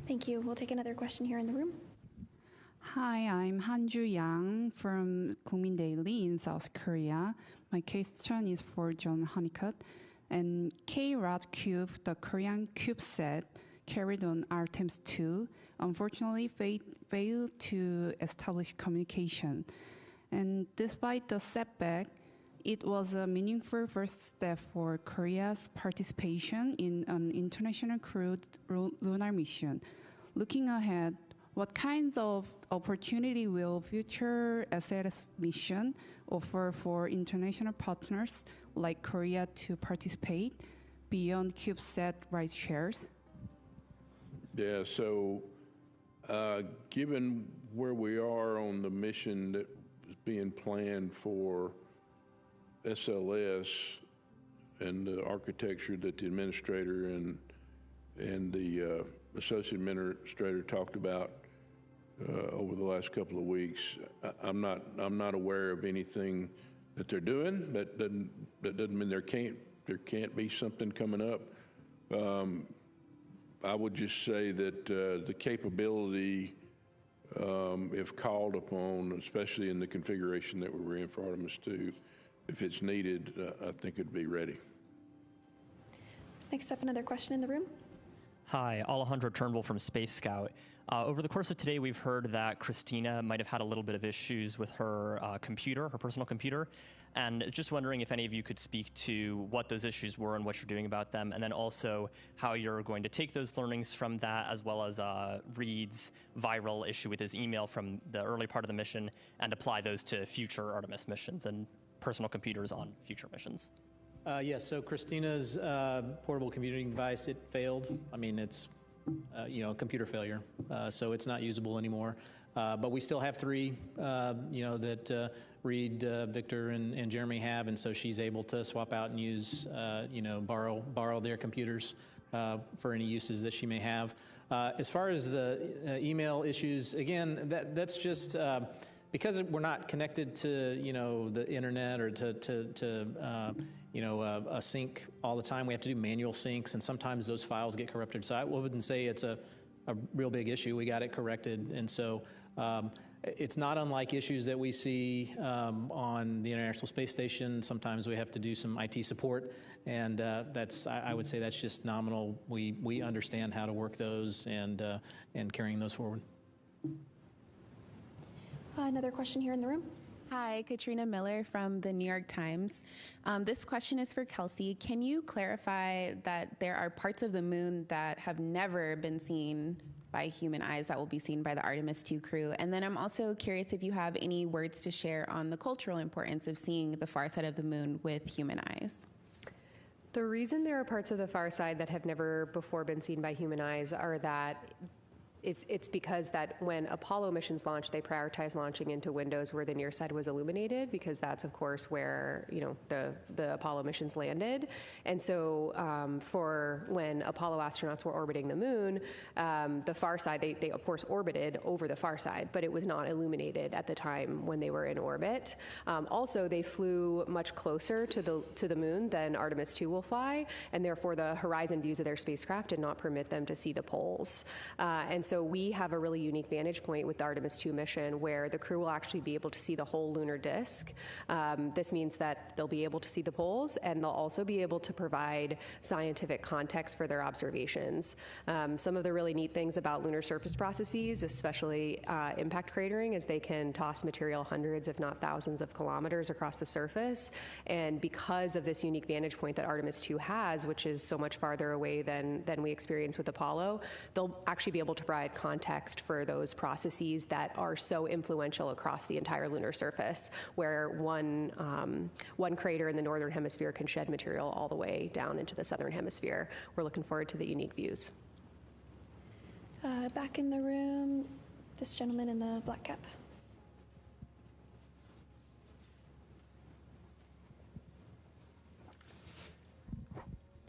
Thank you. We'll take another question here in the room. Hi, I'm Hanju Yang from Kookmin Daily in South Korea. My question is for John Honeycutt. And K-Rod Cube, the Korean CubeSat carried on ARTEMIS II, unfortunately failed to establish communication. And despite the setback, it was a meaningful first step for Korea's participation in an international crewed lunar mission. Looking ahead, what kinds of opportunity will future SLS mission offer for international partners like Korea to participate beyond CubeSat ride shares? Yeah, so given where we are on the mission that is being planned for SLS and the architecture that the administrator and the associate administrator talked about over the last couple of weeks, I'm not aware of anything that they're doing. That doesn't mean there can't be something coming up. I would just say that the capability, if called upon, especially in the configuration that we're in for Artemis II, if it's needed, I think it'd be ready. Next up, another question in the room. Hi, Alejandro Turnbull from Space Scout. Over the course of today, we've heard that Christina might have had a little bit of issues with her computer, her personal computer, and just wondering if any of you could speak to what those issues were and what you're doing about them, and then also how you're going to take those learnings from that, as well as Reed's viral issue with his email from the early part of the mission, and apply those to future Artemis missions and personal computers on future missions. Yes, so Christina's portable computing device, it failed. I mean, it's a computer failure, so it's not usable anymore. But we still have three, that Reed, Victor, and Jeremy have, and so she's able to swap out and use, borrow their computers for any uses that she may have. As far as the email issues, again, that's just because we're not connected to the internet or to a sync all the time. We have to do manual syncs, and sometimes those files get corrupted. So I wouldn't say it's a real big issue. We got it corrected, and so it's not unlike issues that we see on the International Space Station. Sometimes we have to do some IT support, and I would say that's just nominal. We understand how to work those and carrying those forward. Another question here in the room. Hi, Katrina Miller from the New York Times. This question is for Kelsey. Can you clarify that there are parts of the moon that have never been seen by human eyes that will be seen by the Artemis II crew? And then I'm also curious if you have any words to share on the cultural importance of seeing the far side of the moon with human eyes. The reason there are parts of the far side that have never before been seen by human eyes are that it's because that when Apollo missions launched, they prioritized launching into windows where the near side was illuminated, because that's, of course, where the Apollo missions landed. And so for when Apollo astronauts were orbiting the moon, the far side, they of course orbited over the far side, but it was not illuminated at the time when they were in orbit. Also, they flew much closer to the moon than Artemis II will fly, and therefore the horizon views of their spacecraft did not permit them to see the poles. And so we have a really unique vantage point with the Artemis II mission where the crew will actually be able to see the whole lunar disk. This means that they'll be able to see the poles, and they'll also be able to provide scientific context for their observations. Some of the really neat things about lunar surface processes, especially impact cratering, is they can toss material hundreds, if not thousands of kilometers across the surface. And because of this unique vantage point that Artemis II has, which is so much farther away than we experience with Apollo, they'll actually be able to provide context for those processes that are so influential across the entire lunar surface, where one crater in the northern hemisphere can shed material all the way down into the southern hemisphere. We're looking forward to the unique views. Back in the room, this gentleman in the black cap.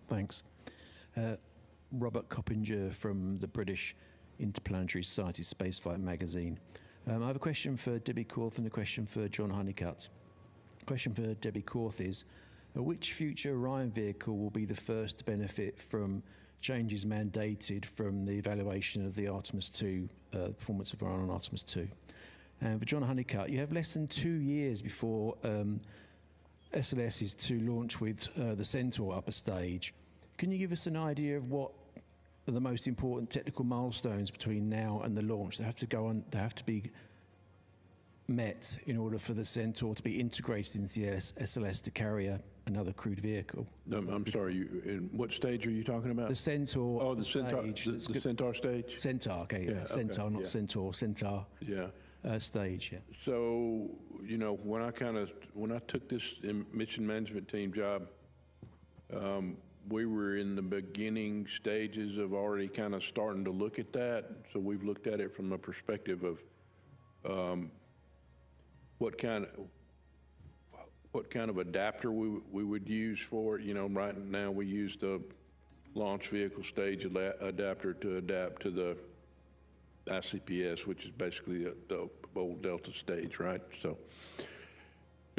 Thanks. Robert Coppinger from the British Interplanetary Society Spaceflight magazine. I have a question for Debbie Korth and a question for John Honeycutt. The question for Debbie Korth is, which future Orion vehicle will be the first to benefit from changes mandated from the evaluation of the Artemis II, performance of Orion on Artemis II? And for John Honeycutt, you have less than 2 years before SLS is to launch with the Centaur upper stage. Can you give us an idea of what are the most important technical milestones between now and the launch that have to be met in order for the Centaur to be integrated into the SLS to carry another crewed vehicle? I'm sorry, in what stage are you talking about? The Centaur. Oh, the Centaur, the Centaur stage? Centaur, okay, yeah. Centaur, okay, not Centaur, Centaur. Yeah. Stage, yeah. So, when I took this mission management team job, we were in the beginning stages of already kind of starting to look at that. So we've looked at it from a perspective of what kind of adapter we would use for it. Right now we use the launch vehicle stage adapter to adapt to the ICPS, which is basically the old Delta stage, right?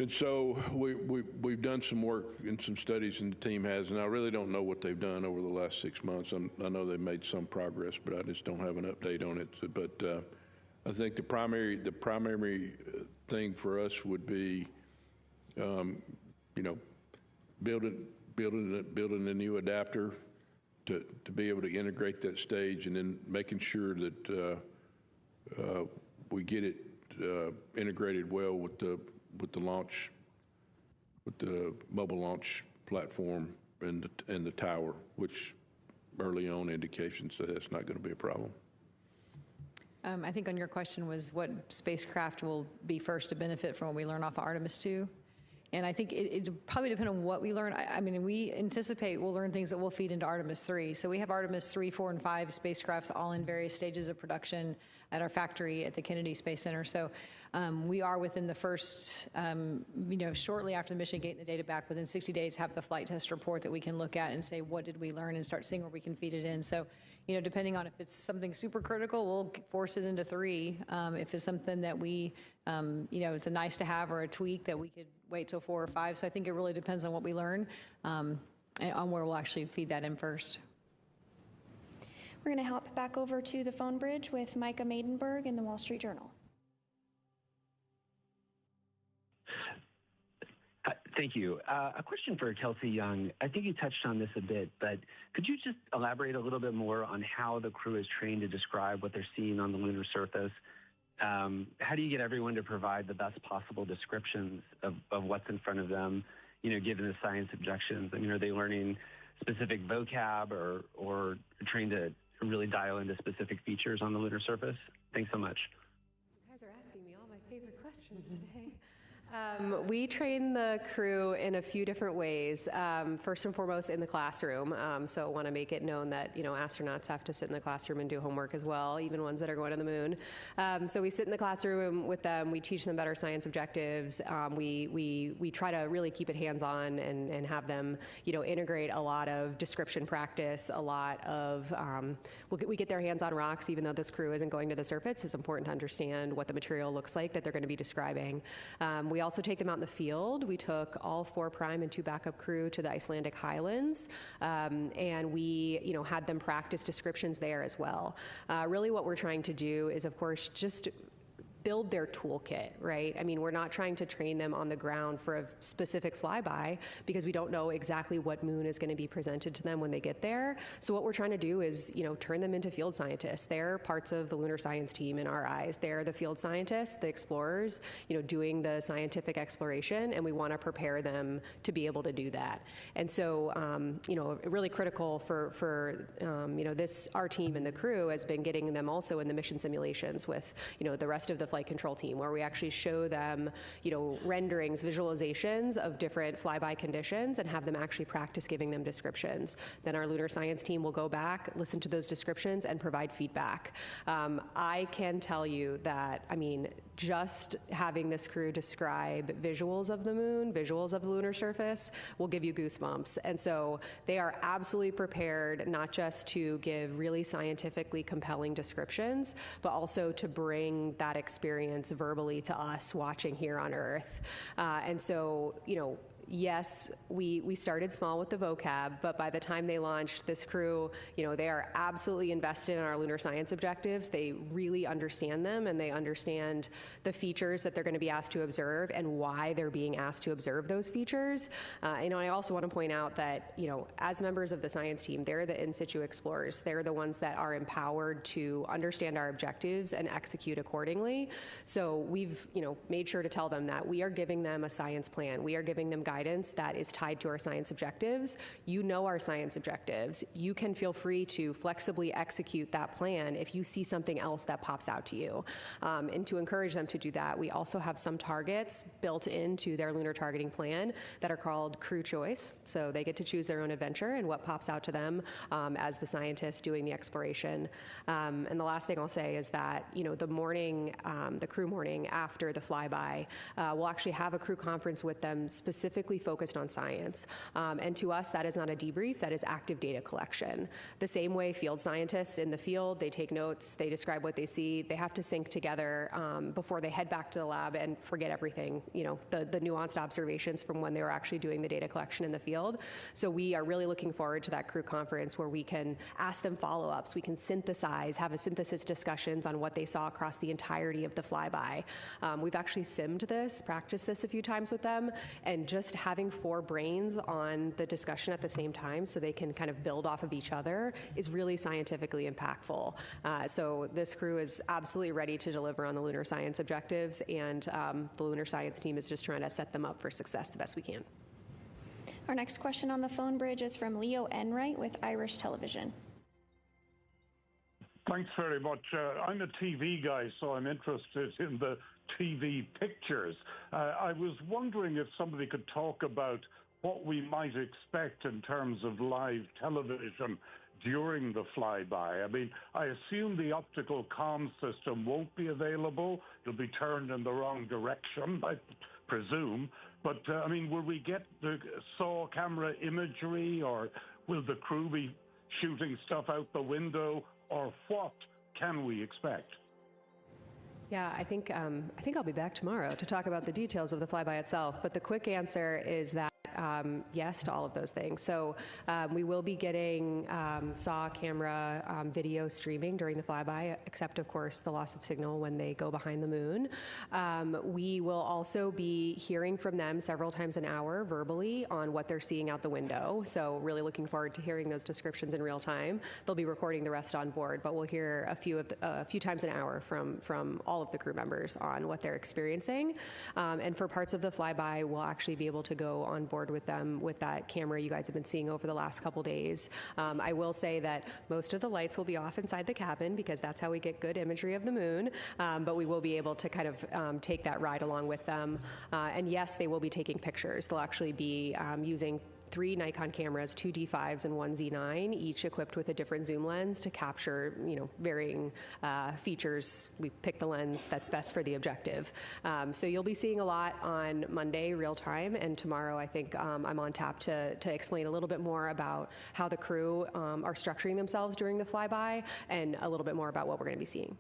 So we've done some work and some studies, and the team has, and I really don't know what they've done over the last 6 months. I know they've made some progress, but I just don't have an update on it. But I think the primary thing for us would be, building a new adapter to be able to integrate that stage, and then making sure that we get it integrated well with the launch, with the mobile launch platform and the tower, which early on indications say that's not going to be a problem. I think on your question was what spacecraft will be first to benefit from what we learn off of Artemis II. And I think it probably depends on what we learn. I mean, we anticipate we'll learn things that will feed into Artemis 3. So we have Artemis 3, 4, and 5 spacecrafts all in various stages of production at our factory at the Kennedy Space Center. So we are within the first, shortly after the mission, getting the data back, within 60 days, have the flight test report that we can look at and say, what did we learn, and start seeing where we can feed it in. So, depending on if it's something super critical, we'll force it into 3. If it's something that we, it's a nice to have or a tweak, that we could wait till 4 or 5. So I think it really depends on what we learn and on where we'll actually feed that in first. We're going to hop back over to the phone bridge with Micah Maidenberg in the Wall Street Journal. Thank you. A question for Kelsey Young. I think you touched on this a bit, but could you just elaborate a little bit more on how the crew is trained to describe what they're seeing on the lunar surface? How do you get everyone to provide the best possible descriptions of what's in front of them, given the science objections? I mean, are they learning specific vocab or trained to really dial into specific features on the lunar surface? Thanks so much. You guys are asking me all my favorite questions today. We train the crew in a few different ways. First and foremost, in the classroom. So I want to make it known that, astronauts have to sit in the classroom and do homework as well, even ones that are going to the moon. So we sit in the classroom with them. We teach them better science objectives. We try to really keep it hands-on and have them, integrate a lot of description practice, a lot of, we get their hands on rocks, even though this crew isn't going to the surface. It's important to understand what the material looks like that they're going to be describing. We also take them out in the field. We took all 4 prime and 2 backup crew to the Icelandic Highlands, and we, had them practice descriptions there as well. Really what we're trying to do is, of course, just build their toolkit, right? I mean, we're not trying to train them on the ground for a specific flyby because we don't know exactly what moon is going to be presented to them when they get there. So what we're trying to do is, turn them into field scientists. They're parts of the lunar science team in our eyes. They're the field scientists, the explorers, doing the scientific exploration, and we want to prepare them to be able to do that. And so, really critical for our team and the crew has been getting them also in the mission simulations with, the rest of the flight control team, where we actually show them, renderings, visualizations of different flyby conditions and have them actually practice giving them descriptions. Then our lunar science team will go back, listen to those descriptions, and provide feedback. I can tell you that, just having this crew describe visuals of the moon, visuals of the lunar surface, will give you goosebumps. And so they are absolutely prepared not just to give really scientifically compelling descriptions, but also to bring that experience verbally to us watching here on Earth. And so, yes, we started small with the vocab, but by the time they launched, this crew, they are absolutely invested in our lunar science objectives. They really understand them, and they understand the features that they're going to be asked to observe and why they're being asked to observe those features. I also want to point out that, as members of the science team, they're the in situ explorers. They're the ones that are empowered to understand our objectives and execute accordingly. So we've, made sure to tell them that we are giving them a science plan. We are giving them guidance that is tied to our science objectives. Our science objectives. You can feel free to flexibly execute that plan if you see something else that pops out to you. And to encourage them to do that, we also have some targets built into their lunar targeting plan that are called crew choice. So they get to choose their own adventure and what pops out to them as the scientists doing the exploration. And the last thing I'll say is that, the morning, the crew morning after the flyby, we'll actually have a crew conference with them specifically focused on science. And to us, that is not a debrief, that is active data collection. The same way field scientists in the field, they take notes, they describe what they see, they have to sync together before they head back to the lab and forget everything, the nuanced observations from when they were actually doing the data collection in the field. So we are really looking forward to that crew conference where we can ask them follow-ups, we can synthesize, have a synthesis discussions on what they saw across the entirety of the flyby. We've actually simmed this, practiced this a few times with them, and just having 4 brains on the discussion at the same time so they can kind of build off of each other is really scientifically impactful. So this crew is absolutely ready to deliver on the lunar science objectives, and the lunar science team is just trying to set them up for success the best we can. Our next question on the phone bridge is from Leo Enright with Irish Television. Thanks very much. I'm a TV guy, so I'm interested in the TV pictures. I was wondering if somebody could talk about what we might expect in terms of live television during the flyby. I mean, I assume the optical comm system won't be available. It'll be turned in the wrong direction, I presume. But, I mean, will we get the SAW camera imagery, or will the crew be shooting stuff out the window, or what can we expect? Yeah, I think I'll be back tomorrow to talk about the details of the flyby itself. But the quick answer is that yes to all of those things. So we will be getting SAW camera video streaming during the flyby, except of course the loss of signal when they go behind the moon. We will also be hearing from them several times an hour verbally on what they're seeing out the window. So really looking forward to hearing those descriptions in real time. They'll be recording the rest on board, but we'll hear a few times an hour from all of the crew members on what they're experiencing. And for parts of the flyby, we'll actually be able to go on board with them with that camera you guys have been seeing over the last couple days. I will say that most of the lights will be off inside the cabin because that's how we get good imagery of the moon, but we will be able to kind of take that ride along with them. And yes, they will be taking pictures. They'll actually be using 3 Nikon cameras, 2 D5s and 1 Z9, each equipped with a different zoom lens to capture, varying features. We pick the lens that's best for the objective. So you'll be seeing a lot on Monday, real time, and tomorrow I think I'm on tap to explain a little bit more about how the crew are structuring themselves during the flyby and a little bit more about what we're going to be seeing.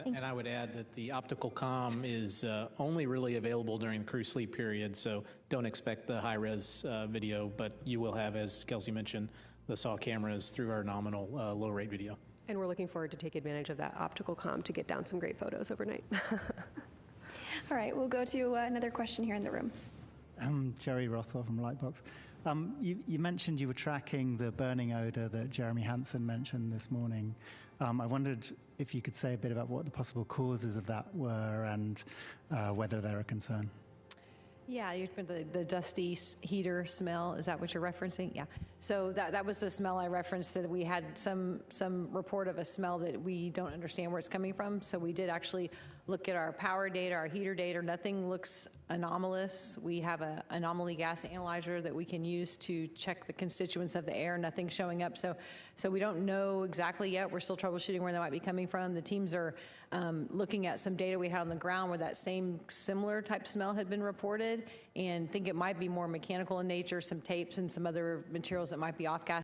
And I would add that the optical comm is only really available during the crew sleep period, so don't expect the high-res video, but you will have, as Kelsey mentioned, the SAW cameras through our nominal low-rate video. And we're looking forward to take advantage of that optical comm to get down some great photos overnight. All right, we'll go to another question here in the room. Jerry Rothwell from Lightbox. You mentioned you were tracking the burning odor that Jeremy Hansen mentioned this morning. I wondered if you could say a bit about what the possible causes of that were and whether they're a concern. Yeah, you meant the dusty heater smell. Is that what you're referencing? Yeah. So that was the smell I referenced, that we had some report of a smell that we don't understand where it's coming from. So we did actually look at our power data, our heater data. Nothing looks anomalous. We have an anomaly gas analyzer that we can use to check the constituents of the air. Nothing showing up. So we don't know exactly yet. We're still troubleshooting where they might be coming from. The teams are looking at some data we had on the ground where that same similar type smell had been reported, and think it might be more mechanical in nature, some tapes and some other materials that might be off gas.